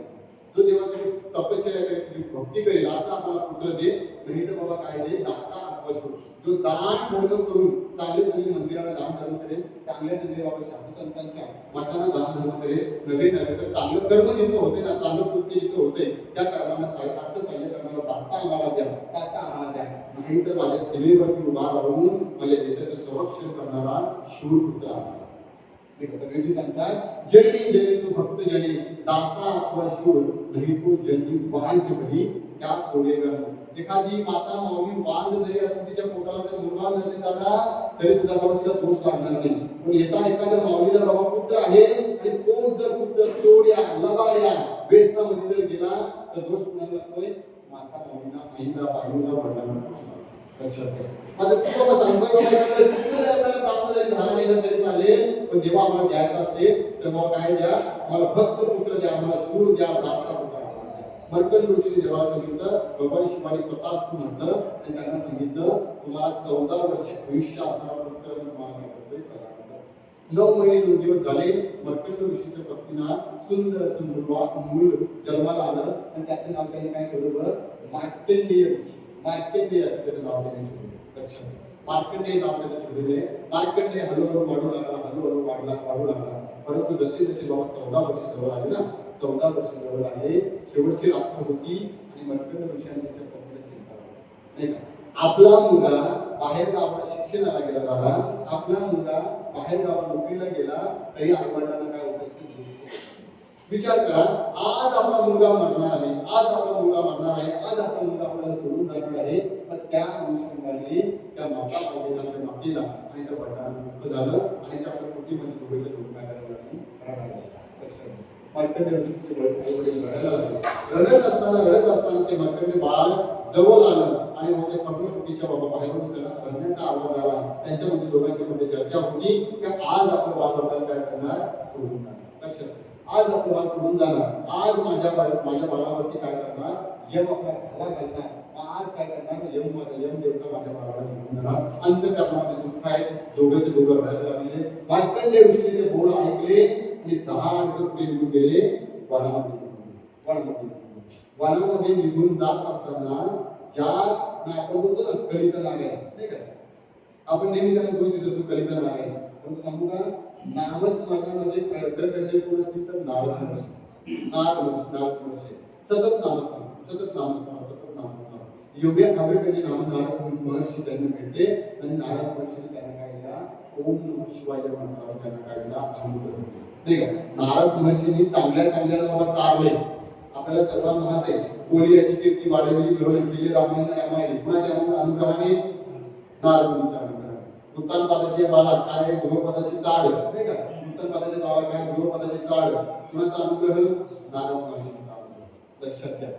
जो देवाची तपश्चर्या करेल, तुझी भक्ती करेल असा आम्हाला पुत्र दे. नाही तर बाबा काय दे, दाता आत्वाशू, जो दान धर्म करून चांगले मंदिराला दान धर्म करेल, चांगल्या चांगले बाबा साधू संतांच्या मठाला दान धर्म करेल, नव्हे तर चांगलं कर्म जिथं होते ना, चांगलं कृत्य जिथं होते त्या कर्माला अर्थसहाय्य करणारा दाता आम्हाला द्या, दाता आम्हाला द्या. नाही तर माझ्या सेवेवरती उभा राहून माझ्या देशाचं संरक्षण करणारा शूर पुत्र आम्हाला. कबीरजी सांगतात, जननी जनेसु भक्त जने, दाता अथवा शूर, नाही तो जननी वांझ भरी त्या पोळेगा. एखादी माता माऊली वांझ जरी असते, तिच्या पोटाला जर मुलबाळ नसेल दादा, तरी सुद्धा बाबा तिला दोष लागणार नाही. पण येता एखाद्या माऊलीला बाबा पुत्र आहे आणि तो जर पुत्र चोऱ्या लबाड्या व्यसनामध्ये जर गेला तर दोष कुणाला लागतोय? माता माऊलीला, आईला, बायकोला, वडिलांना दोष लागतो. लक्षात घ्या. आता तू बाबा सांगतोय बाबा पुत्र आपल्याला प्राप्त जरी झाला नाही तरी चालेल, पण जेव्हा आम्हाला द्यायचं असेल तर बाबा काय द्या, आम्हाला भक्त पुत्र द्या, आम्हाला शूर द्या, दाता पुत्र द्या. मर्कंड ऋषीने जेव्हा सांगितलं, भगवान शिवाने तथास्तु म्हटलं आणि त्यांना सांगितलं, तुम्हाला 14 वर्ष आयुष्य असणारा पुत्र तुम्हाला करतोय प्रदान करतो. 9 महिने 9 दिवस झाले, मर्कंड ऋषीच्या पत्नीला सुंदर असं मूल जन्माला आलं आणि त्याचं नाव त्यांनी काय ठेवलं? मार्कंडेय ऋषी. मार्कंडेय असं त्याचं नाव त्यांनी ठेवलं. लक्षात. मार्कंडेय नाव त्याचं ठेवलेलं आहे. मार्कंडेय हळूहळू वाढू लागला. परंतु जसे जसे बाबा 14 वर्ष जवळ आले ना, 14 वर्ष जवळ आले, शेवटची रात्र होती आणि मर्कंड ऋषीने त्याच्या पत्नीला चिंता नाही का, आपला मुलगा बाहेर गावाला शिक्षणाला गेला दादा, आपला मुलगा बाहेर गावाला नोकरीला गेला तरी आई वडिलांना काय होतं? विचार करा, आज आपला मुलगा मरणार आहे, आज आपला मुलगा आपल्याला सोडून जाणार आहे, पण त्या अनुषंगाने त्या मातेला आणि त्या वडिलांना दुःख झालं आणि त्या आपल्या कुटीमध्ये दोघांच्या दोघं काय करायला लागली? मार्कंडेय ऋषीचे वडील रडत असताना ते मार्कंडेय बाळ जवळ आलं आणि मग ते पद्मकुटीच्या बाबा बाहेरून त्याला रडण्याचा आवाज आला. त्यांच्यामध्ये दोघांच्या मध्ये चर्चा होती की आज आपलं बाळ आपल्याला काय करणार? सोडून जाणार. लक्षात, आज आपलं बाळ सोडून जाणार, आज माझ्या बाळावरती काय करणार? यम आपल्या घाला घालणार. आज काय करणार? यम देवता माझ्या बाळाला घेऊन जाणार. अंतःकरणामध्ये दुःख आहे, दोघंचे दोघं रडायला लागले. मार्कंडेय ऋषीने ते बोल ऐकले आणि 10 पुढे निघून गेले वनामध्ये निघून जात असताना ज्या आपण बोलतो ना कळीचं नाग आहे नाही का, आपण नेहमी त्यांना दोष देतो कळीचं नाग आहे. पण सांगू का, नामस्मरणामध्ये प्रयत्न करणे कोण असतील तर नारद महर्षी. सतत नामस्मरण योग्य अग्रगण्य नारद महर्षी त्यांना भेटले आणि नारद महर्षीने त्यांना काय दिला? ओम नमः शिवाय मंत्रावर त्यांना काय दिला? अनुभव नाही का. नारद महर्षींनी चांगल्या बाबा तारले. आपल्याला सर्वांना माहित आहे, कोलियाची कीर्ती वाढवली, गौरव केली, रामायण कुणाच्या अनुग्रहाने? नारद मुनीच्या अनुग्रहाने. उत्तानपादाची बाला काय? ध्रुवपदाची चाळ नाही का, उत्तानपादाची बाला काय? ध्रुवपदाची चाळ. कुणाचा अनुग्रह? नारद महर्षींचा अनुग्रह. लक्षात घ्या.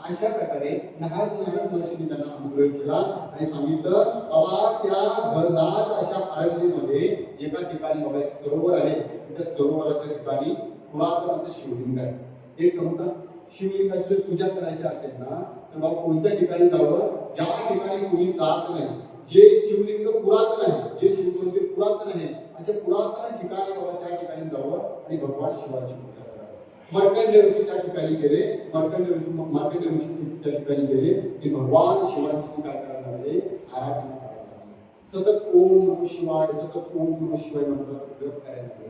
अशा प्रकारे नारद महर्षींनी त्यांना अनुग्रह केला आणि सांगितलं, बाबा त्या भरदाट अशा अरण्यमध्ये एका ठिकाणी बाबा एक सरोवर आहे, त्या सरोवराच्या ठिकाणी पुरातन असं शिवलिंग आहे. एक सांगू का, शिवलिंगाची जर पूजा करायची असेल ना तर बाबा कोणत्या ठिकाणी जावं? ज्या ठिकाणी कोणी जात नाही, जे शिवलिंग पुरातन आहे, जे शिवमंदिर पुरातन आहे, अशा पुरातन ठिकाणी बाबा त्या ठिकाणी जावं आणि भगवान शिवाची पूजा करावी. मार्कंडेय ऋषी त्या ठिकाणी गेले. मार्कंडेय ऋषी त्या ठिकाणी गेले की भगवान शिवाची काय करायला लागले? आराधना करायला लागले. सतत ओम नमः शिवाय मंत्राचा जप करायला लागले.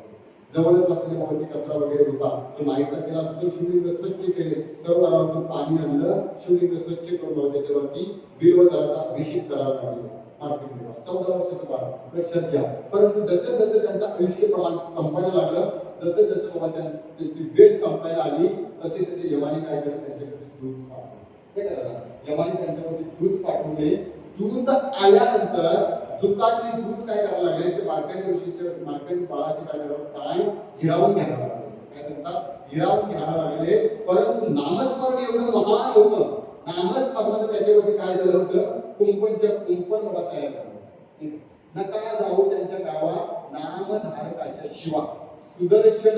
जवळच असलेल्या भोवती कचरा वगैरे होता, तो नाहीसा केला. शिवलिंग स्वच्छ केले, सरोवरातून पाणी आणलं, शिवलिंग स्वच्छ करून त्याच्यावरती बिल्वदलाचा अभिषेक करायला लागले. 14 वर्षाचं बाळ. लक्षात घ्या. परंतु जसं जसं त्यांचं आयुष्य प्रमाण संपायला लागलं, जसं जसं बाबा त्यांची वेळ संपायला आली, तसे तसे यमाने काय केलं? त्यांच्याकडे दूध पाठवले. यमाने त्यांच्याकडे दूध पाठवले. दूध आल्यानंतर दूताचे दूध काय करायला लागले? ते मार्कंडेय बाळाचे काय करावं? पाय हिरावून घ्यायला लागले. काय सांगतात? हिरावून घ्यायला लागले. परंतु नामस्मरण एवढं महान होतं, नामस्मरणाचं त्याच्यावरती काय झालं होतं? कुंपण बाबा तयार झालं. नका जाऊ त्यांच्या गावा नामधारकाच्या शिवा, सुदर्शन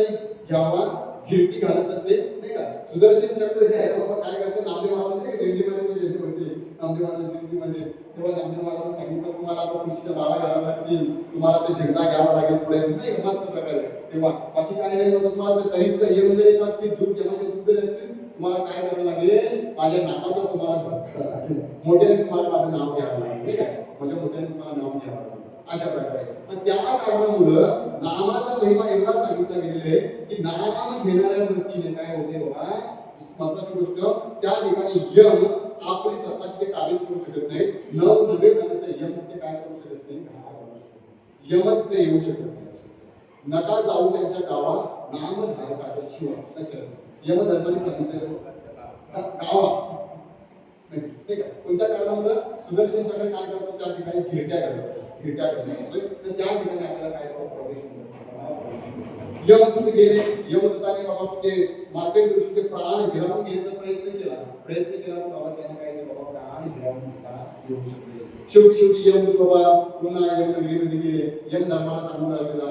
घ्यावा कीर्ती घालत असे नाही नाही का. सुदर्शन चक्र जे आहे बाबा काय करते, नामदेव महाराज नाही का दिंडीमध्ये ते गेले होते, नामदेव महाराज दिंडीमध्ये, तेव्हा नामदेव महाराज सांगितलं तुम्हाला आता कृष्ण माळा घ्यावा लागतील, तुम्हाला ते झेंडा घ्यावा लागेल पुढे, नाही मस्त प्रकारे. तेव्हा बाकी काय नाही होतं तुम्हाला, तरीच यम जर येत असतील, दूध यमाचे दूध जर असतील, तुम्हाला काय करावं लागेल, माझ्या नामाचा तुम्हाला जप करावं लागेल, मोठ्याने तुम्हाला माझं नाव घ्यावं लागेल, नाही का, म्हणजे मोठ्याने तुम्हाला नाव घ्यावं लागेल अशा प्रकारे. त्या कारणामुळं नामाचा महिमा एवढा सांगितला गेलेला आहे की नाम घेणाऱ्या वृत्तीने काय होते बाबा, महत्वाची गोष्ट, त्या ठिकाणी यम आपली सत्ता तिथे काबीज करू शकत नाही. नवे नंतर यम तिथे काय करू शकत नाही, यम तिथे येऊ शकत नाही. नका जाऊ त्यांच्या गावा, नाम धारकाच्या शिवा. यम धर्माने सांगितलं गावा ठीक आहे. कोणत्या कारणामुळे सुदर्शन चक्र काय करतो, त्या ठिकाणी किरट्या करतो, किरट्या करतो, तर त्या ठिकाणी आपल्याला काय प्रवेश होतो. यमदूत गेले, यमदूताने बाबा ते मार्केट ऋषीचे प्राण गिरावून घेण्याचा प्रयत्न केला पण बाबा त्याने काय केलं बाबा, प्राण गिरावून घेता येऊ शकले. शेवटी यमदूत बाबा पुन्हा यमनगरीमध्ये गेले, यम धर्माला सांगून राहिलेला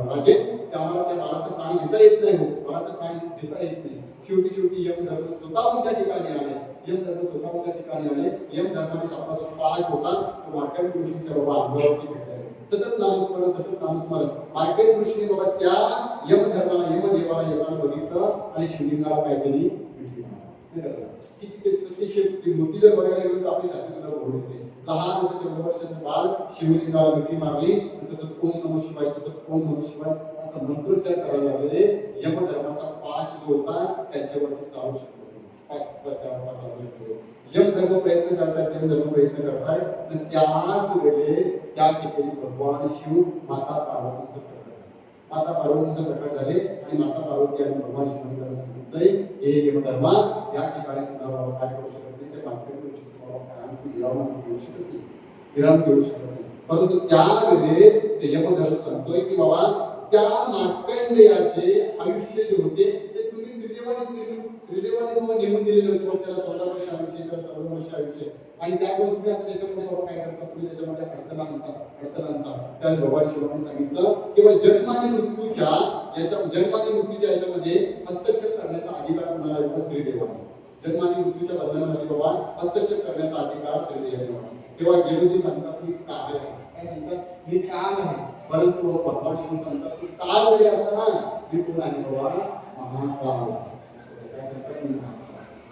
राजे त्यामुळे त्या बाळाचं प्राण घेता येत नाही, हो बाळाचं प्राण घेता येत नाही. शेवटी यम धर्म स्वतःहून त्या ठिकाणी आले, यम धर्म स्वतःहून त्या ठिकाणी आले. यम धर्माने आपला जो पाश होता तो मार्केट ऋषींच्या बाबा अंगावरती भेटला. सतत नामस्मरण मार्केट ऋषीने बाबा त्या यम धर्माला, यम देवाला येताना बघितलं आणि शिवलिंगाला काय केली, किती मूर्ती जर बघायला गेलो तर आपली छाती सुद्धा भरून येते. लहान असं 14 वर्षाचं बाळ शिवलिंगाला मिठी मारली, सतत ओम नमः शिवाय, सतत ओम नमः शिवाय असं मंत्रोच्चार करायला लागले. यम धर्माचा पाश जो होता त्याच्यावरती चालू शकतो, यम धर्म प्रयत्न करतायत, यम धर्म प्रयत्न करतायत. तर त्याच वेळेस त्या ठिकाणी भगवान शिव माता पार्वतीचं प्रकट झाले आणि माता पार्वती आणि भगवान शिवांनी त्यांना सांगितलंय हे यम धर्मा या ठिकाणी तुम्हाला काय करू शकत नाही, ते मार्केट करू शकतो, विराम देऊ शकत नाही. परंतु त्यावेळेस ते यम धर्म सांगतोय की बाबा त्या मार्कंडेयाचे आयुष्य जे होते ते तुम्ही श्रीदेवाने तुम्हाला नेमून दिलेले होते, त्याला 14 वर्ष आयुष्य, 14 वर्ष आयुष्य, आणि त्यामुळे तुम्ही आता त्याच्यामध्ये बाबा काय करता, तुम्ही त्याच्यामध्ये अडथळा आणता. त्याने भगवान शिवाने सांगितलं किंवा जन्म आणि मृत्यूच्या याच्यामध्ये हस्तक्षेप करण्याचा अधिकार तुम्हाला येतो श्रीदेवाने. जन्म आणि मृत्यूच्या बंधनामध्ये बाबा हस्तक्षेप करण्याचा अधिकार श्रीदेवाने. तेव्हा देवजी सांगतात की काय म्हणतात, मी काल आहे, परंतु भगवान शिव सांगतात की काल जरी असताना मी कोण आहे बाबा, महाकाल.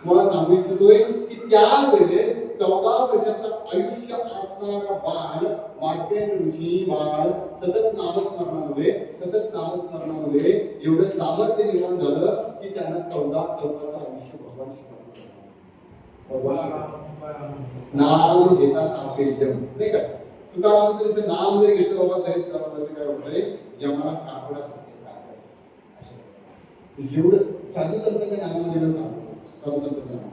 मला सांगू इच्छितोय की त्यावेळेस 14 वर्षाचं आयुष्य असणारा बाळ, मार्केट ऋषी बाळ सतत नामस्मरणामुळे एवढं सामर्थ्य निर्माण झालं की त्यांना 14 आयुष्य नाम घेतात आपेयम, नाही का. तुकारामांचं जसं नाम जरी घेतलं बाबा तरी काय होतंय, जमाला कापडा सुटते. एवढं साधू संतांच्या नामामध्ये न सांगतो, साधू संतांच्या नामामध्ये.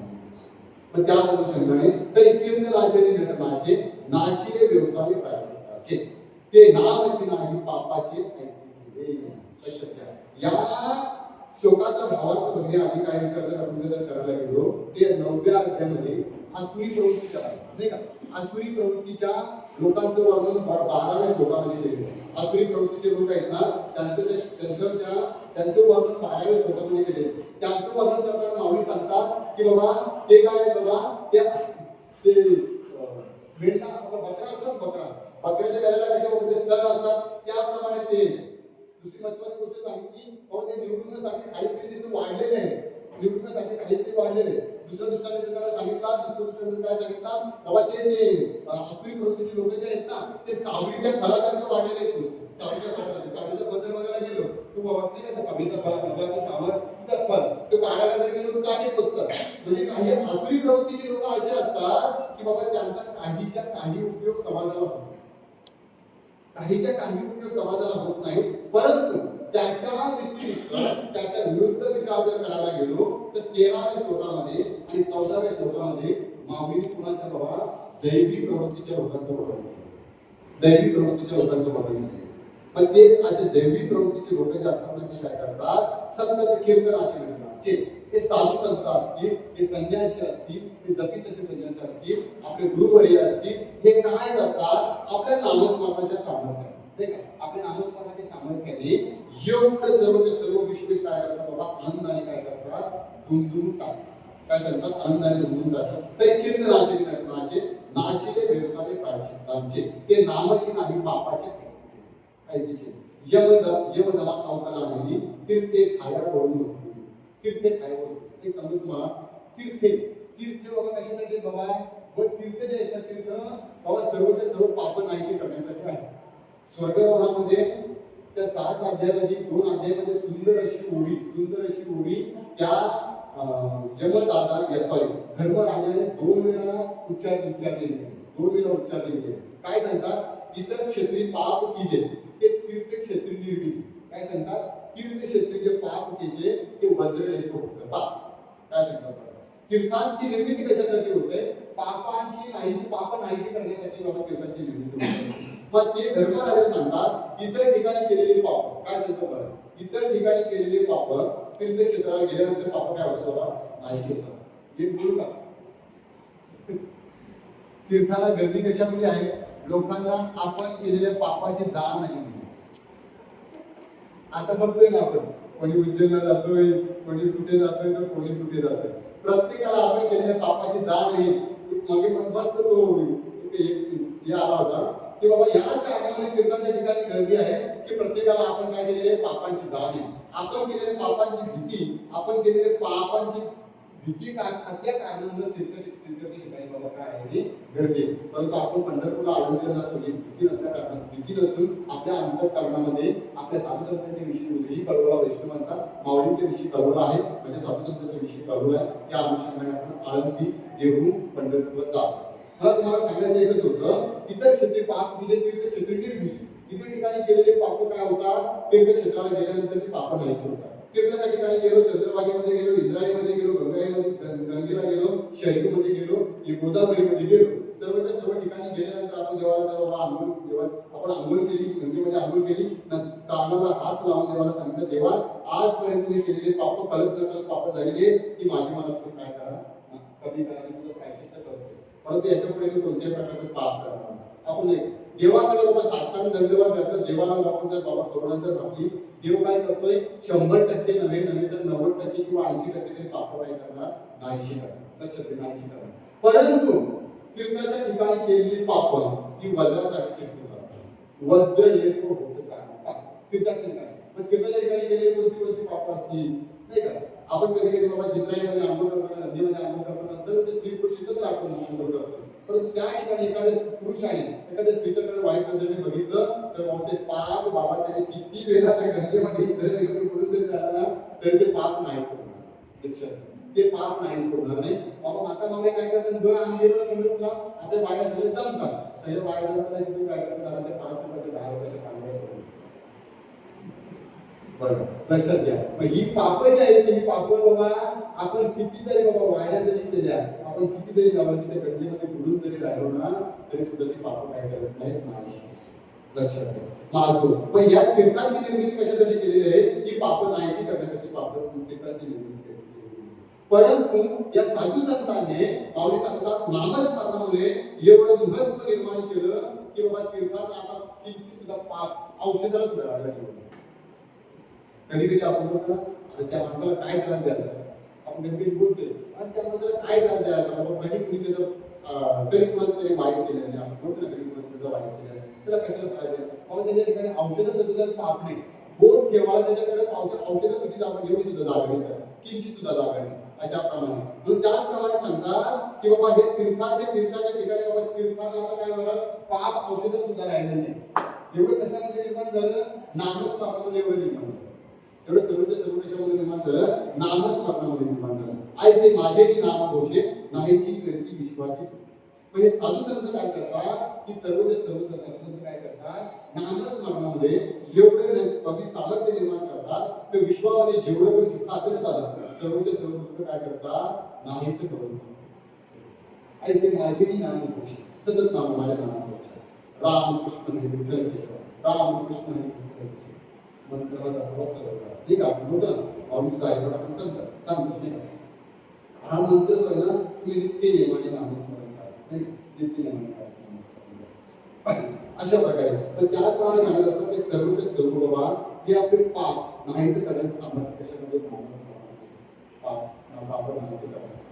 पण त्या अनुषंगाने तरी कीर्तनाचे नटनाचे नाशिले व्यवसाय प्रायचित्ताचे, ते नामाचे नाही पापाचे ऐसे शक्य. या श्लोकाचा भावार्थ बघण्याआधी काय विचार आपण जर करायला गेलो, ते 9व्या अध्यायामध्ये आसुरी प्रवृत्तीच्या, नाही का, आसुरी प्रवृत्तीच्या लोकांचं वर्णन 12व्या श्लोकामध्ये केलेलं आहे. आसुरी प्रवृत्तीचे लोक आहेत ना, त्यांचं वर्णन 12व्या श्लोकामध्ये केलेलं आहे. त्यांचं वर्णन करताना माऊली सांगतात की बाबा ते काय आहे बाबा, ते मेंढा बकरा असतो, बकऱ्याच्या गळ्याला कशा वगैरे स्तन असतात त्याप्रमाणे ते. दुसरी महत्वाची गोष्ट सांगितली बाबा ते निवडणुकीसाठी काही पिढी वाढलेले आहे, निवडणुकीसाठी काही पिढी वाढलेले. दुसऱ्या दृष्टाने त्याला सांगितलं, काय सांगितलं बाबा ते आसुरी प्रवृत्तीचे लोक जे आहेत ना ते सावरीच्या फलासारखं वाढलेले आहेत. सावरीच्या फल जर बघायला गेलो तू बाबा नाही का, त्या सावरीचा फल सावरचा फल तो काढायला जर गेलो तर काढे टोचतात. म्हणजे काही आसुरी प्रवृत्तीचे लोक असे असतात की बाबा त्यांचा काही उपयोग समाजाला होतो, समाजाला होत नाही. परंतु त्याच्या व्यतिरिक्त त्याच्या विरुद्ध विचार जर करायला गेलो तर 13व्या श्लोकामध्ये आणि 14व्या श्लोकामध्ये माऊलीने कुणाच्या बाबा दैवी प्रवृत्तीच्या लोकांचं वर्णन केलं. पण तेच असे दैवी प्रवृत्तीचे लोक जे असतात ते काय करतात, संत कीर्तनाचे नटनाचे, हे साधू संत असतील, हे संन्यासी असतील, हे जपिताचे संन्यासी असतील, आपले गुरुवर्य असतील, हे काय करतात, आपल्या नामस्मरणाच्या सामर्थ्याने नाही का आपल्या नामस्मरणाच्या सामर्थ्याने एवढं सर्वचे सर्व विश्वेश काय करतात बाबा आनंदाने काय करतात दुमदुमतात काय सांगतात आनंदाने दुमदुमतात तर कीर्तनाचे नाशिले व्यवसाय प्राचितांचे ते नामाचे नाही पापाचे ऐसे केले यमदला अवकाला आलेली तीर्थे खायावरून तीर्थे खायावरून एक सांगतो तुम्हाला तीर्थे बाबा कशासाठी बाबा व तीर्थ जे आहेत तीर्थ बाबा सर्वचे सर्व पाप नाहीसे करण्यासाठी आहे स्वर्गरावणामध्ये त्या 7 अध्यायामध्ये 2 अध्यायामध्ये सुंदर अशी ओवी त्या धर्मराजाने 2 वेळा उच्चारले काय सांगतात इतर क्षेत्री पाप कीजे ते तीर्थ क्षेत्री निर्मिती काय सांगतात तीर्थ क्षेत्री जे पाप कीजे ते वज्रलेप होतं काय सांगतात तीर्थांची निर्मिती कशासाठी होते पाप नाहीशी करण्यासाठी बाबा तीर्थांची निर्मिती होते मग ते धर्मराजा सांगतात इतर ठिकाणी केलेले पाप काय सांगतात बरं इतर ठिकाणी केलेले पाप तीर्थक्षेत्राला गेल्यानंतर पाप काय होतं बाबा नाहीशी होतात हे बोलू का तीर्थाला गर्दी कशामुळे आहे लोकांना आपण केलेल्या पापाची जाण नाही आता बघतोय ना आपण कोणी उज्जैनला जातोय कोणी कुठे जातोय तर कोणी कुठे जातोय प्रत्येकाला आपण केलेल्या पापाची जाण नाही मागे पण मस्त तो हे आला होता की बाबा याच कारणामुळे तीर्थांच्या ठिकाणी गर्दी आहे की प्रत्येकाला आपण काय केलेले पापांची जाण आहे आपण केलेल्या पापांची भीती आपण केलेल्या पापांची भीती काय असल्या कारणामुळे तीर्थाच्या ठिकाणी बाबा काय आहे गर्दी परंतु आपण पंढरपूरला आळंदीला जातो ही भीती नसल्या कारणास भीती नसून आपल्या अंतःकरणामध्ये आपल्या साधुसंतांच्या विषयी कळवला वैष्णवांचा माऊलींच्या विषयी कळवला आहे म्हणजे साधुसंतांच्या विषयी कळवला आहे त्या अनुषंगाने आपण आळंदी देहू पंढरपूरला जातो मला तुम्हाला सांगायचं एकच होतं इतर क्षेत्री पाप म्हणजे तीर्थक्षेत्री निर्मिती इतर ठिकाणी केलेले पाप काय होतात तीर्थक्षेत्राला गेल्यानंतर ते पाप नाहीसे होतात तीर्थाच्या ठिकाणी गेलो चंद्रभागेमध्ये गेलो इंद्रायणीमध्ये गेलो गंगेला गेलो शैलीमध्ये गेलो गोदावरीमध्ये गेलो सर्वच्या सर्व ठिकाणी गेल्यानंतर आपण देवाला आपण आंघोळ केली गंगेमध्ये आंघोळ केली कानाला हात लावून देवाला सांगितलं देवा आजपर्यंत मी केलेले पाप कळत पाप झालेले ती माझी मला तुम्ही काय करा कमी करा मी तुझं प्रायश्चित्त करतो परंतु याच्या पुढे मी कोणत्याही प्रकारचं पाप करणार आपण नाही देवाकडे बाबा साष्टांग दंडवत घातलं देवाला आपण जर बाबा करुणांतर घातली देव काय करतोय 100% नव्हे तर 90% किंवा 80% तरी पाप काय करणार नाहीशी करणार लक्षात नाहीशी करणार परंतु तीर्थाच्या ठिकाणी केलेली पाप ही वज्रासारखी चिकटून वज्र एक होत जाणार तीर्थाच्या ठिकाणी पण तीर्थाच्या ठिकाणी केलेली कोणती पाप असतील नाही का आपण कधी बाबा चित्राईमध्ये आंघोळ करतो नदीमध्ये आंघोळ करतो सर्व ते स्त्री पुरुष एकत्र आपण आंघोळ करतो परंतु त्या ठिकाणी एखाद्या पुरुषाने एखाद्या स्त्रीच्याकडे वाईट नजरेने बघितलं तर बाबा ते पाप बाबा त्याने किती वेळा त्या गंगेमध्ये इकडे पडून जरी झाला ना तरी ते पाप नाहीच होणार लक्षात ते पाप नाहीच होणार नाही बाबा माता मागे काय करतात दर आंघोळीला आपल्या बाया सगळे जमतात सगळे बाया जमताना तिथून काय करतात ते 5 रुपयाचे 10 रुपयाचे कांदे बरं लक्षात घ्या मग ही पाप जी आहेत ही पाप बाबा आपण कितीतरी बाबा वाया जरी केल्या आपण कितीतरी बाबा तिथे गंगेमध्ये बुडून जरी राहिलो ना तरी सुद्धा ती पाप काय करत नाहीत नाहीशी लक्षात घ्या पण या तीर्थांची निर्मिती कशासाठी केलेली आहे ही पाप नाहीशी करण्यासाठी पाप तीर्थांची निर्मिती केलेली परंतु या साधू संतांनी माऊली सांगतात नामस्मरणामुळे एवढं महत्व निर्माण केलं की बाबा तीर्थात आता किंचित सुद्धा पाप औषधाला सुद्धा राहायला ठेवलं कधी कधी आपण बोलतो आता त्या माणसाला काय त्रास द्यायचा आपण कधी कधी बोलतोय आणि त्या माणसाला काय त्रास द्यायचा बाबा कधी कुणी त्याचं तरी कुणाचं तरी वाईट केलं नाही आपण बोलतो ना कधी कुणाचं त्याचं वाईट केलं त्याला कशाला त्रास द्यायचा बाबा त्याच्या ठिकाणी औषधासाठी जर पाप नाही बोट ठेवायला त्याच्याकडे औषधासाठी आपण घेऊ सुद्धा जागा नाही किंचित सुद्धा जागा नाही अशा प्रमाणे म्हणून त्याचप्रमाणे सांगतात की बाबा हे तीर्थाच्या ठिकाणी बाबा तीर्थाला आता काय होणार पाप औषधं सुद्धा राहिलेलं नाही एवढं कशामध्ये निर्माण झालं नामस्मरणामध्ये एवढं निर्माण झालं एवढं सर्वच्या सर्व कशामध्ये निर्माण झालं नामस्मरणामध्ये निर्माण झालं आज ते माझेही नाम घोषे नाहीची कीर्ती विश्वाची म्हणजे साधू संत काय करतात की सर्वच्या सर्व संत काय करतात नामस्मरणामध्ये एवढं कवी सामर्थ्य निर्माण करतात की विश्वामध्ये जेवढं पण दुःख असेल ना सर्वच्या सर्व दुःख काय करतात नाहीसे करून ऐसे माझेही नाम घोषे सतत नाम माझ्या नामाचा उच्चार राम कृष्ण हरी विठ्ठल केशव राम कृष्ण हरी विठ्ठल केशव मंत्राचा प्रवास करतात ठीक आहे आपण होतं आम्ही सुद्धा ऐकलं आपण सांगतो नाही का हा मंत्र जो आहे ना तुम्ही नित्य नेमाने नामस्मरण करा नाही नित्य नेमाने नामस्मरण करा अशा प्रकारे. पण त्याचप्रमाणे सांगत असतात की सर्वचे सर्व बाबा हे आपले पाप नाहीसे करण्याचं सामर्थ्य कशामध्ये पाप नाहीसे करण्याचं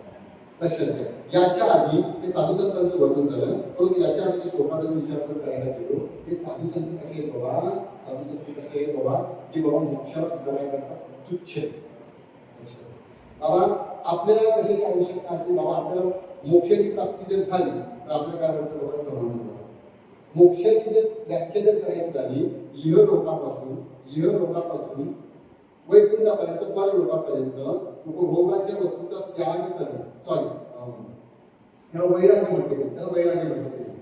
लक्षात घ्या. याच्या आधी हे साधू संतांचं वर्णन झालं, परंतु याच्या आधी श्लोकाचा विचार करायला गेलो हे साधू संत कसे आहेत बाबा, साधू संत कसे आहेत बाबा की बाबा मोक्षाला सुद्धा काय करतात, तुच्छ बाबा. आपल्याला कशाची आवश्यकता असते बाबा, आपल्याला मोक्षाची प्राप्ती जर झाली तर आपल्याला काय वाटतं बाबा, समाधान. मोक्षाची जर व्याख्या जर करायची झाली इह लोकापासून वैकुंठापर्यंत परलोकापर्यंत उपभोगाच्या वस्तूचा त्याग करणे, त्याला वैराग्य म्हटले,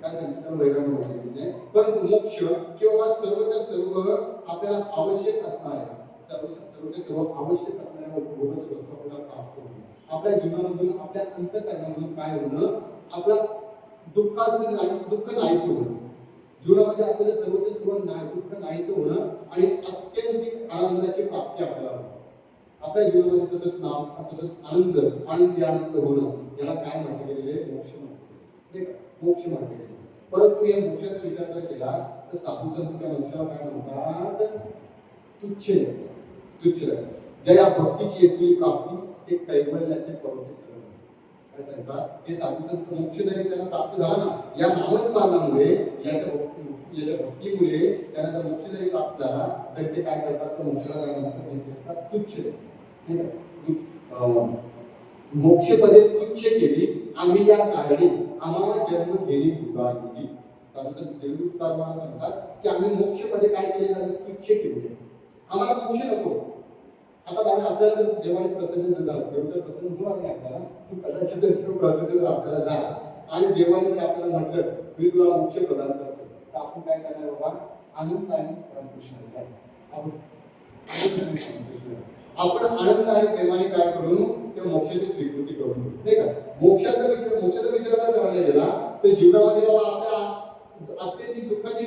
काय सांगते त्याला वैराग्य म्हटले. परंतु मोक्ष किंवा सर्वच्या सर्व आपल्याला आवश्यक असणाऱ्या सर्वच्या सर्व आवश्यक असणाऱ्या उपभोगाच्या वस्तू आपल्याला प्राप्त होणे, आपल्या जीवनामधून आपल्या अंतःकरणामधून काय होणं, आपल्या दुःख नाहीसं होणं, जीवनामध्ये आपल्याला सर्वचे सर्व दुःख नाहीसं होणं आणि अत्यंतिक आनंदाची प्राप्ती आपल्याला आपल्या जीवनामध्ये सतत आनंदी आनंद होणं, याला काय म्हटले गेलेले, मोक्ष म्हटले, मोक्ष म्हटले गेले. परंतु या मोक्षाचा विचार जर केला तर साधू संत त्या मोक्षाला काय म्हणतात, तुच्छ. ज्या भक्तीची येथील प्राप्ती ते कैवल्याचे पवित्र सर्व काय सांगतात, हे साधू संत मोक्ष जरी त्यांना प्राप्त झाला ना, या नामस्मरणामुळे याच्या भक्तीमुळे त्यांना जर मोक्ष जरी प्राप्त झाला तर ते काय करतात, तर मोक्षाला काय म्हणतात, तुच्छ. मोक्षपदे तुच्छ केली आम्ही या कारणे आम्हाला जन्म घेणे युगायुगी. सांगतात की आम्ही मोक्षपदे काय केले, तुच्छ केले, आम्हाला मोक्ष नको. आता दादा आपल्याला जर देवाने प्रसन्न जर झाला, देवाचा प्रसन्न होणार नाही आपल्याला, कदाचित जर आपल्याला झाला आणि देवाने जर आपल्याला म्हटलं मी तुला मोक्ष प्रदान करतो, तर आपण काय करणार बाबा, आनंदाने रामकृष्ण आपण आनंद आणि प्रेमाने काय करू, त्या मोक्षाची स्वीकृती करू, नाही का. मोक्षाचा विचार करायला गेला तर जीवनामध्ये बाबा आपल्या अत्यंतिक दुःखाची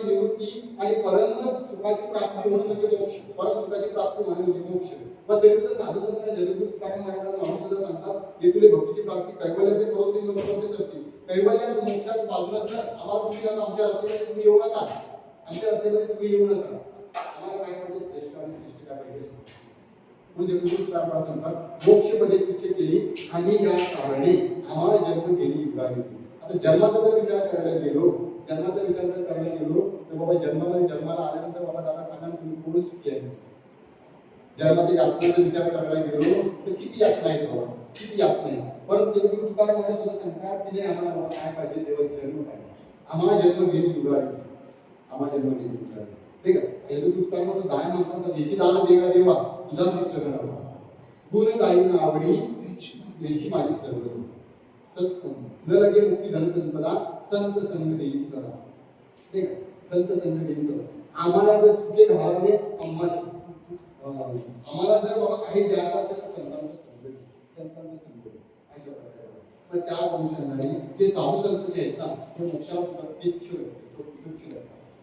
निवृत्ती आणि परम सुखाची प्राप्ती होणं म्हणजे मोक्ष, परम सुखाची प्राप्ती म्हणजे मोक्ष. पण तरी सुद्धा साधू संतांना जगदूत काय माणूस सुद्धा सांगतात की तुला भक्तीची प्राप्ती कैवल्याचे परोसिंग बनवते सरते, कैवल्यात मोक्षात बाजूला सर, आम्हाला तुम्ही आमच्या रस्त्यामध्ये तुम्ही येऊ नका, आमच्या रस्त्यामध्ये तुम्ही येऊ नका, आम्हाला काय म्हणजे श्रेष्ठ आणि श्रेष्ठ काय पाहिजे म्हणजे सांगतात मोक्षपदे तुच्छ केली आणि या कारणे आम्हाला जन्म घेणे युगायुगी. आता जन्माचा जर विचार करायला गेलो तर बाबा जन्माला आल्यानंतर बाबा दादा सांगा तुम्ही कोण सुखी आहे. जन्माच्या यातनेचा विचार करायला गेलो तर किती यातना आहेत बाबा, किती यातना आहेत. परंतु तुकार मला सुद्धा सांगतात की आम्हाला काय पाहिजे, तेव्हा जन्म पाहिजे, आम्हाला जन्म घेणे युगायुगी, आम्हाला जन्म घेणे युगायुगी, ठीक आहे. तुकार मग दाय म्हणतात याची दान देवा देवा तुझा मी सगळं गुण गायीन आवडी याची माझी सर्व सत्य न लगे मुक्ती धन संपदा संत संग देई सदा, ठीक आहे. संत संग देई सदा आम्हाला जर सुखे घालावे आम्हाला जर बाबा काही द्यायचं असेल तर संतांचं संग अशा प्रकारे. पण त्या अनुषंगाने ते साधू संत जे आहेत ना ते मोक्षाला सुद्धा तुच्छ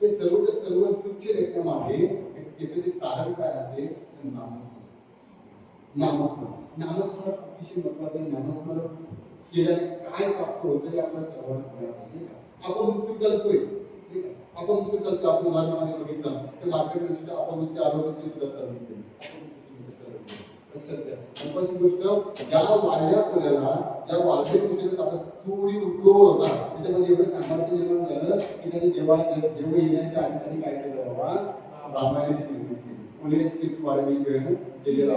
ते सर्व तुच्छ लेखनामागे कारण काय असेल, नामस्मरण अतिशय महत्वाचं. नामस्मरण केल्याने काय प्राप्त होतं हे आपल्या सर्वांना आपण मृत्यू कळतोय, आपण उदाहरणामध्ये बघितलं ते मार्केट आपण आरोग्य सुद्धा करतो. महत्वाची गोष्ट ज्या वाढल्या खोल्याला ज्या वाढल्या गोष्टीला आपण चोर होता त्याच्यामध्ये एवढं सामर्थ्य निर्माण झालं की त्यांनी देव येण्याच्या आधी काय केलं बाबा, रामायणाची निर्मिती केली, खोल्याची कीर्ती वाढवली गेलेला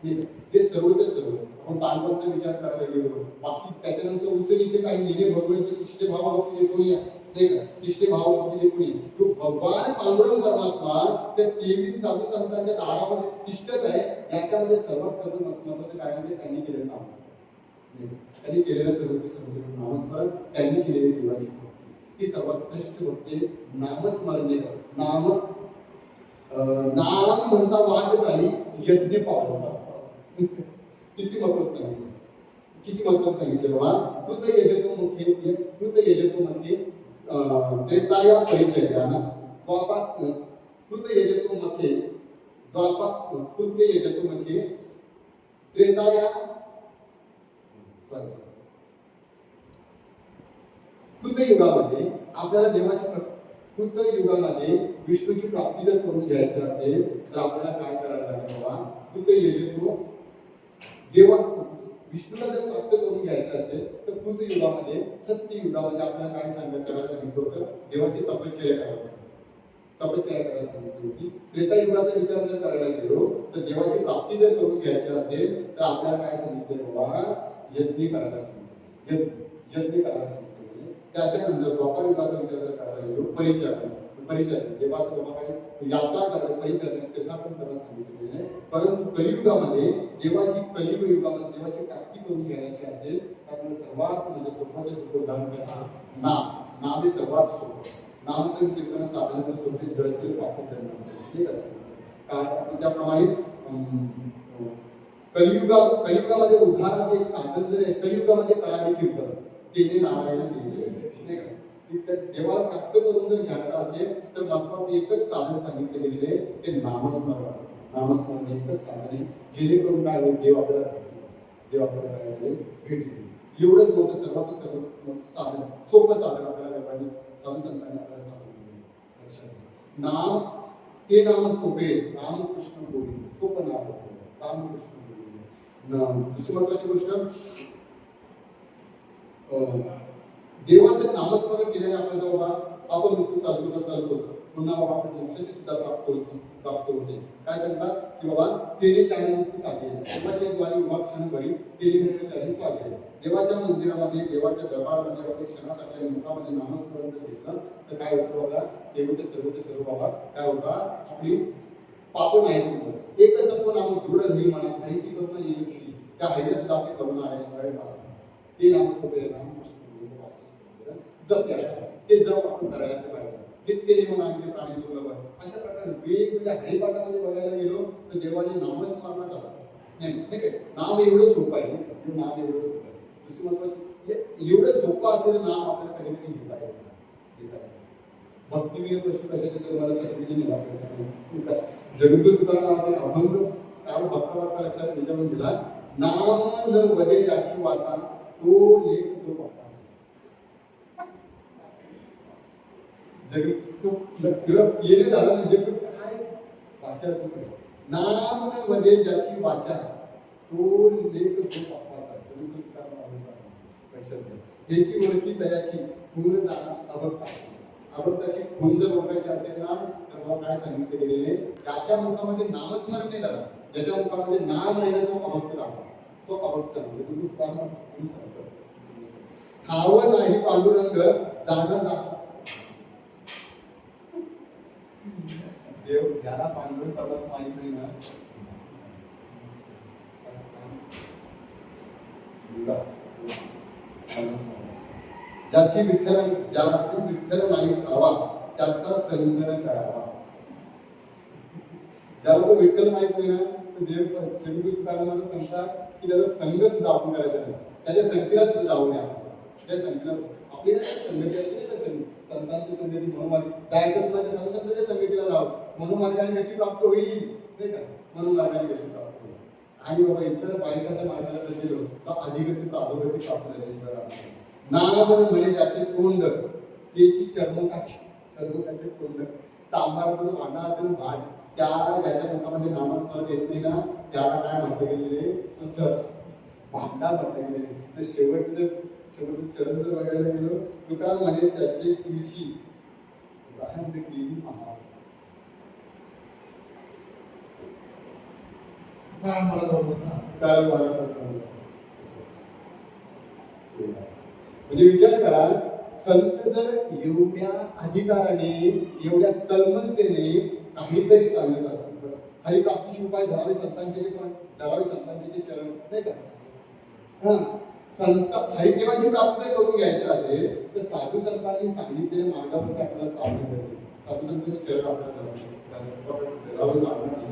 हे सर्वच सर्व. आपण बालपणचा विचार करायला गेलो बाकी त्याच्यानंतर उचलीचे काही लिहिले भगवंत तिसरे भाव होते कोणी नाही का, तिसरे भाव होते कोणी तो भगवान पांडुरंग परमात्मा त्या 23 साधू संतांच्या दारामध्ये तिष्ठत आहे. याच्यामध्ये सर्वात महत्वाचं काय म्हणजे त्यांनी केलेलं नामस्मरण, त्यांनी केलेलं सर्व नामस्मरण, त्यांनी केलेली देवाची भक्ती ही सर्वात श्रेष्ठ भक्ती नामस्मरण. नाम म्हणता वाट झाली यज्ञ पावला. किती महत्वाचं सांगितलं बाबा. कृत यजतो मध्ये त्रेताया परिचर्याना कृत यजतो मध्ये त्रेताया कृतयुगामध्ये आपल्याला कृतयुगामध्ये विष्णूची प्राप्ती जर करून घ्यायची असेल तर आपल्याला काय करायला लागेल बाबा? कृतयुगामध्ये देवा विष्णूला जर प्राप्त करून घ्यायचं असेल तर कृतयुगामध्ये सत्ययुगामध्ये आपल्याला काय करायला सांगितलं होतं? देवाची तपश्चर्या करायची करायला सांगितली होती. त्रेतायुगाचा विचार जर करायला गेलो तर देवाची प्राप्ती जर करून घ्यायची असेल तर आपल्याला काय सांगितलं बाबा? यज्ञ करायला सांगितलं. यज्ञ करायला सांगितलं. त्याच्यानंतर द्वापर युगाचा विचार जर करायला गेलो परिचय देवाचं बाबा काय यात्रा करायला परिचय तीर्थाटन करायला सांगितलेलं आहे. परंतु कलियुगामध्ये कलियुग युगामध्ये देवाची प्राप्ती करून घ्यायची असेल तर आपल्याला सर्वात म्हणजे सोपं उदाहरण घ्यायचं नाम हे सर्वात सोपं. नामसंकीर्तन साधन सोपी जळतील प्राप्ती काय त्याप्रमाणे कलियुगामध्ये उद्धाराचे एक साधन जर कलियुगामध्ये करावे कीर्तन तेने नारायण केले देवाला प्राप्त करून जर घ्यायचं असेल तर महत्वाचं एकच साधन सांगितले गेलेले ते नामस्मरण असतं. नामस्मरण एकच साधन आहे जेणेकरून काय होईल? देव आपल्याला काय भेटेल. एवढंच मोठं सर्वात साधन सोपं साधन आपल्याला पाहिजे. साधू संतांनी आपल्याला सांगितलं नाम सोपे रामकृष्ण गोविंद सोपं नाव रामकृष्ण गोविंद. दुसरी महत्वाची गोष्ट देवाचं नामस्मरण केल्याने आपल्याला बाबा आपण मृत्यू टाळतो पुन्हा बाबा आपण मोक्षाची सुद्धा प्राप्त होते. काय सांगतात की बाबा तेने चारी मुक्ती साधली देवाच्या द्वारे उभा क्षण भरी तेने चारी साधले. देवाच्या मंदिरामध्ये देवाच्या दरबारामध्ये आपण क्षणासाठी मुखामध्ये नामस्मरण जर घेतलं तर काय होतं बाबा? देवते सर्व बाबा काय होतात? आपली पाप नाही सुटत. एकच तत्व नाम दृढ नाही म्हणा हरीची करुणा येईल तुझी त्या हरीला सुद्धा आपली करुणा आल्याशिवाय ते नामस्मरण रामकृष्ण ते जप आपण करायला पाहिजे. नित्य म्हणा प्राणी दुर्लभ अशा प्रकारे वेगवेगळ्या हरिपाठामध्ये बघायला गेलो तर देवाने नामस्मरणाचा नाही काय नाम एवढं सोपं आहे. नाम एवढं सोपं आहे. दुसरी महत्वाची एवढं सोपं असलेलं नाम आपल्याला कधी कधी घेता येत भक्तिवीर पशु कशाचे तर मला सर्वजणी लागले जगद्गुरु तुकारामाने अभंग त्यावर भक्तावार्ता लक्षात त्याच्यावर दिला नाम न वदे ज्याची वाचा तो लेख तो भक्ता येणे झालं म्हणजे काय भाषा नाम मध्ये ज्याची वाचा तो लेख तो त्याची वरती दयाची पूर्ण अभक्ताची खून जर लोकांची असेल ना तर मला काय सांगितले गेलेले ज्याच्या मुखामध्ये नामस्मरण नाही झालं ज्याच्या मुखामध्ये नाम नाही ना तो अभक्त झाला. तो अभक्त म्हणजे ठाव नाही पांडुरंग जाणं जात देव ज्याला पांडुरंग पर्वत माहित नाही ना ज्याची विठ्ठल नाही खावा त्याचा संगण करावा. ज्याला तो विठ्ठल माहित नाही ना तर देव जगद्गुरुकारांना सांगतात की त्याचा संघ सुद्धा आपण करायचा नाही. त्याच्या संगतीला सुद्धा जाऊ नये. त्या संगतीला आपली संगती असते ना संतांची संगती मनोमार्ग जायचं तुला त्या संतांच्या संगतीला जावं मनोमार्गाने गती प्राप्त होईल नाही का मनोमार्गाने गती प्राप्त होईल. आणि बाबा इतर बायकाच्या मार्गाला जर गेलो तर अधिगती प्राप्त झाल्याशिवाय नाम म्हणजे त्याचे तोंड त्याची चर्मकाचे तोंड चांभाराचं भांडा असेल भांड त्याला ज्याच्या मुखामध्ये नामस्मरण येत नाही ना त्याला काय म्हटलं गेलेले भांडा म्हटलं गेलेले. तर शेवटचं चरण जर बघायला गेलो तुका म्हणे त्याचे तुळशी गेली म्हणजे विचार करा संत जर एवढ्या अधिकाराने एवढ्या तन्मयतेने काहीतरी सांगत असतात हरिप्राप्तीशी उपाय धरावे संतांचे ते चरण नाही का. हा संत हरिदेवाची प्राप्ती करून घ्यायची असेल तर साधू संतांनी सांगितलेल्या मार्गावरती आपल्याला चालू करायचे. साधू संतांचे चरण आपल्याला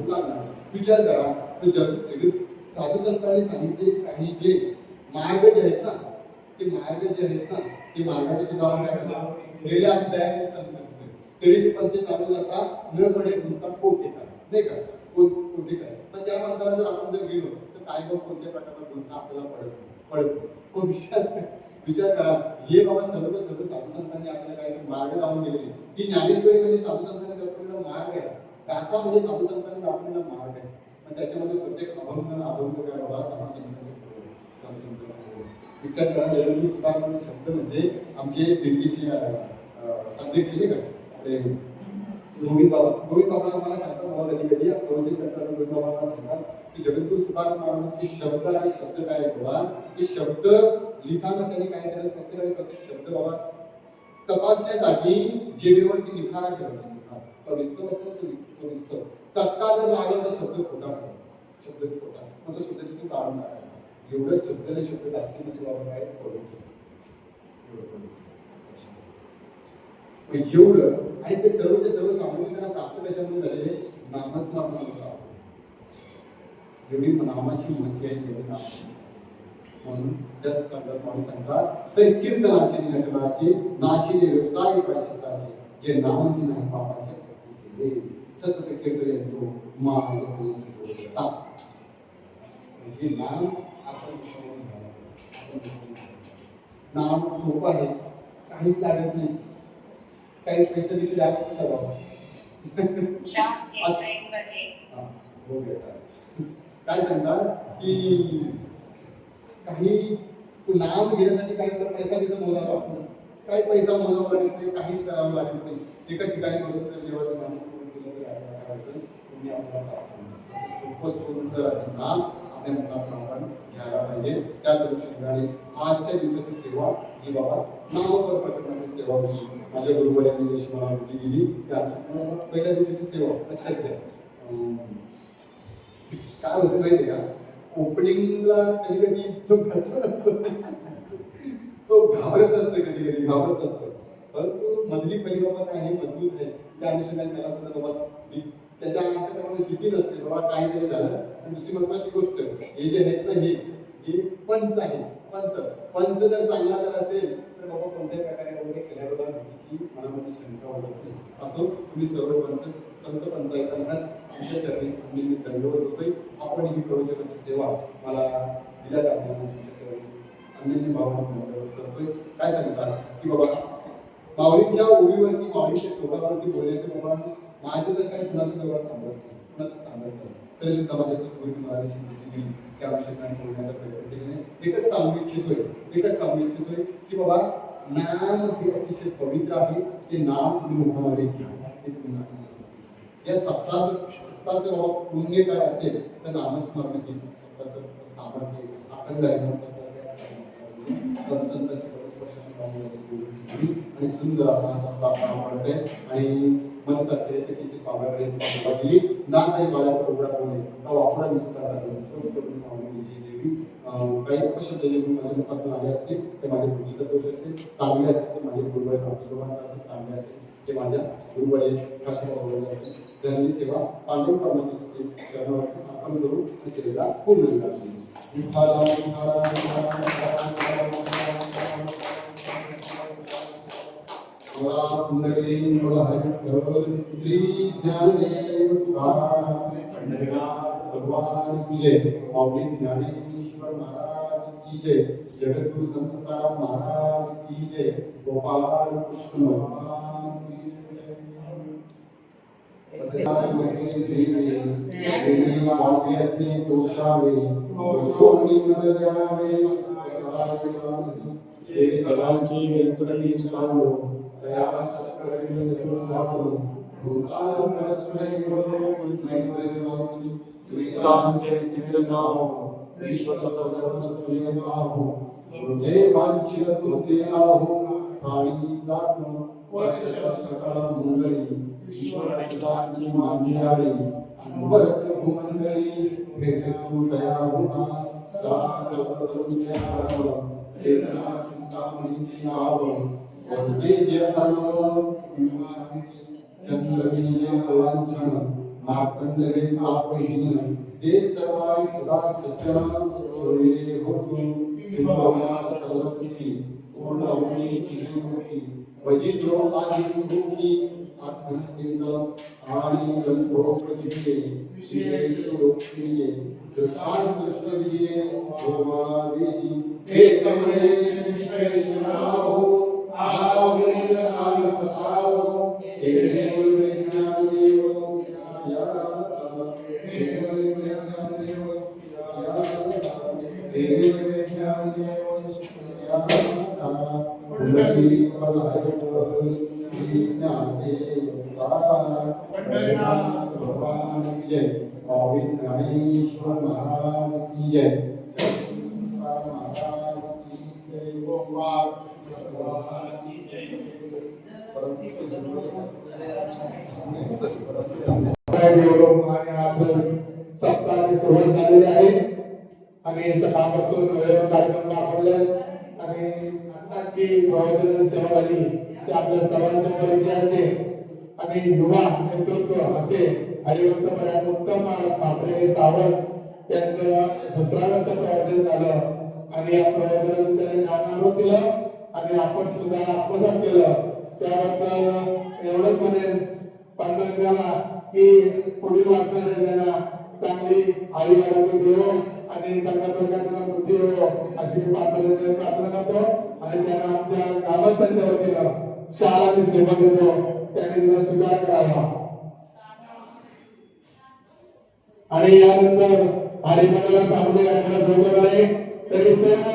लागणार. विचार करा तर साधू संतांनी सांगितले काही जे मार्ग जे आहेत ना ते मार्गाचे सुद्धा गेले आधी दयाने तेरीचे पंथ चालू जातात न पडे गुंता कोटे काय नाही का कोटे काय पण त्या पंथाला जर आपण जर गेलो तर काय कोणत्या प्रकारचा गुंता आपल्याला पडत पण विचार विचार करा, हे बाबा सर्व साधू संतांनी आपल्याला काही मार्ग लावून गेलेले. ही ज्ञानेश्वरी म्हणजे साधू संतांनी दाखवलेला मार्ग आहे. गाथा म्हणजे साधू संतांनी दाखवलेला मार्ग आहे. पण त्याच्यामध्ये प्रत्येक अभंग काय बाबा साधू संतांचे विचार करा. जगद्गुरु तुकाराम शब्द म्हणजे आमचे दिल्लीचे अध्यक्ष नाही का आपले गोविंद बाबा आम्हाला सांगतात, बाबा कधी कधी प्रवचन करतात गोविंद बाबा आम्हाला सांगतात की जगद्गुरु तुकाराम महाराजांचे शब्द आणि शब्द काय आहे बाबा, की शब्द लिहिताना त्यांनी काय करायला प्रत्येक शब्द बाबा तपासण्यासाठी जिभेवरती निखारा ठेवायचे. पवित्र पवित्र सत्ता जर लागला तर शब्द खोटा ठेवायचा, शब्द खोटा मग तो शब्द तिथून काढून टाकायचा. एवढं शब्दाने शब्द दाखवण्याचे बाबा काय पवित्र एवढं. आणि ते सर्वचे सर्व सांगून त्यांना प्राप्त कशामुळे झाले, नामस्मरणानुसार. एवढी नामाची महती आहे, एवढी नामाची. म्हणून त्याच संदर्भात माणूस सांगतात, तर कीर्तनाचे निरंतराचे नाशिले व्यवसाय प्राचिताचे, जे नामाचे नाही पापाचे कसे केले, सतत कीर्तन तो महायता. हे नाम आपण नाम सोपं आहे, काहीच लागत नाही, काही पैसे बिसे लागत नाही बाबा. काय सांगतात की काही नाम घेण्यासाठी काही पैसा बिसा मोजावा लागतो, काही पैसा मोजावा लागत नाही, काहीच करावं लागत नाही. एका ठिकाणी बसून जर देवाचं नाम स्मरण केलं तर काय होतं, तुम्ही आपल्याला सोपं सुंदर असं नाम आपल्या मनात आपण घ्यायला पाहिजे. त्याच अनुषंगाने आजच्या दिवसाची सेवा ही बाबा नामपर प्रकरणाची सेवा होती. माझ्या गुरुवर्यांनी जशी मला बुद्धी दिली त्या अनुषंगाने पहिल्या दिवसाची सेवा लक्षात घ्या. काय होतं माहिती का, ओपनिंगला कधी कधी जो घसरत असतो तो घाबरत असतो, कधी कधी घाबरत असतो. परंतु मधली पहिली बाबा काय आहे, मजबूत आहे. त्या अनुषंगाने त्याला सुद्धा बाबा त्याच्या अंगामध्ये भीती नसते बाबा काही जरी झालं. आणि दुसरी महत्वाची गोष्ट, हे जे आहेत ना हे पंच आहे. पंच जर चांगला जर असेल तर बाबा कोणत्याही प्रकारे वगैरे केल्याबरोबर भीतीची मनामध्ये शंका होत नाही. असं तुम्ही सर्व पंच संत पंचायतांना तुमच्या चरणी मी दंडवत होतोय. आपण ही प्रवचनाची सेवा मला दिल्या जाते अन्य भावना करतोय. काय सांगतात की बाबा माऊलींच्या ओळीवरती माऊलींच्या श्लोकावरती बोलण्याचे बाबा माझं तर काही कुणाचं तेवढा सांगत नाही, तरी सुद्धा माझ्या पूर्वी मला शिकली त्या अनुषंगाने बोलण्याचा प्रयत्न केलेला. एकच सांगू इच्छितोय की बाबा नाम हे अतिशय पवित्र आहे. ते नाम तुम्ही मुखामध्ये घ्या. या सप्ताहाचं बाबा पुण्य काय असेल तर नामस्मरण हे सप्ताहाचं सामर्थ्य अखंड आहे. संतांची आणि सुंदर असा सप्ताह आवडते आणि मनसाकडे किंचित पावलाकडे दिली ना तरी मला उघडा बोलले का वापरा मी देवी काही अपशब्द माझ्या मुखातून आले असतील ते माझ्या बुद्धीचा दोष असेल, चांगले असतील ते माझे गुरुवार भक्तिभावांचा असेल, चांगले असेल ते माझ्या गुरुवारी काशीबाबाचा असेल. सर्व सेवा पांडव कर्माची करण्यावरती आपण करू सेवेला पूर्ण करावी. श्री ज्ञानदेव तुकाराम श्री पंढरीनाथ भगवान की जय. माऊली ज्ञानेश्वर महाराज की जय. जगद्गुरु संत तुकाराम महाराज की जय. गोपाल कृष्ण भगवान की जय. कलांची वेंकटी सांगो कीर्तांचे तिमिर जाओ विश्व जय वांछित तुते आहो प्राणी जातो वर्ष सकळ मंगळी ईश्वर निकांची मागी आली अनवरत भूमंडळी भेटू दया होता सागरपतरुंचे आरव चेतना चिंतामणीची नाव वंदे जयहनो चंद्रमी जय कलांछन मार्कंड हे तापहीन ते सर्वाय सदा सज्जन सोयरे होतून विभवना सरस्वती पूर्ण होई भजितो आदि दुखी आत्मस्थित आणि गंधोपचिते विशेष लोकप्रिय दृष्टान दृष्टविजय होमावेजी एकमने विषय सुनाओ आवेल आन फसाओ एकने विज्ञान देव या देव विज्ञान देव या देव विज्ञान देव उन्नति पलायत श्री ज्ञानेश्वर पंडितनाथ भगवान की जय गोविंद गणेश्वर महाराज की जय महाराज की जय गोपाल भगवान की जय सप्ताहाची सुरुवात झालेली आहे आणि सकाळपासून वेळेवर कार्यक्रम राबवले आणि आताची प्रवचन सेवा झाली ते आपल्या सर्वांच्या परिचयाचे आणि युवा नेतृत्व असे हरिभक्त उत्तम म्हात्रे सावंत यांचं दुसऱ्याचं प्रवचन झालं आणि या प्रवचनाचं त्यांनी ज्ञानामृत दिलं आणि आपण सुद्धा आत्मसात केलं त्याबद्दल एवढंच म्हणेन पांडुरंगाला की पुढील वाटचालीला चांगली आई आरोग्य देवो आणि चांगल्या प्रकारचा बुद्धी हो अशी पांडुरंगाची प्रार्थना करतो आणि त्यांना आमच्या ग्रामस्थांच्या वतीनं शाळा सेवा देतो त्यांनी तिला स्वीकार करावा आणि यानंतर हरिभक्ताला सामने घालण्यास होतं नाही तरी सर्व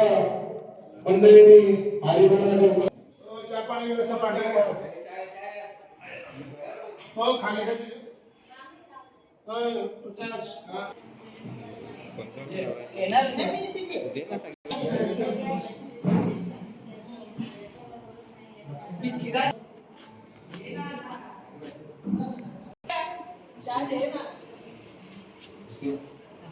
मंडळींनी हरिभक्ताला पाणी व्यवस्था पाणी हो खाण्यासाठी येणार नाही बिस्किट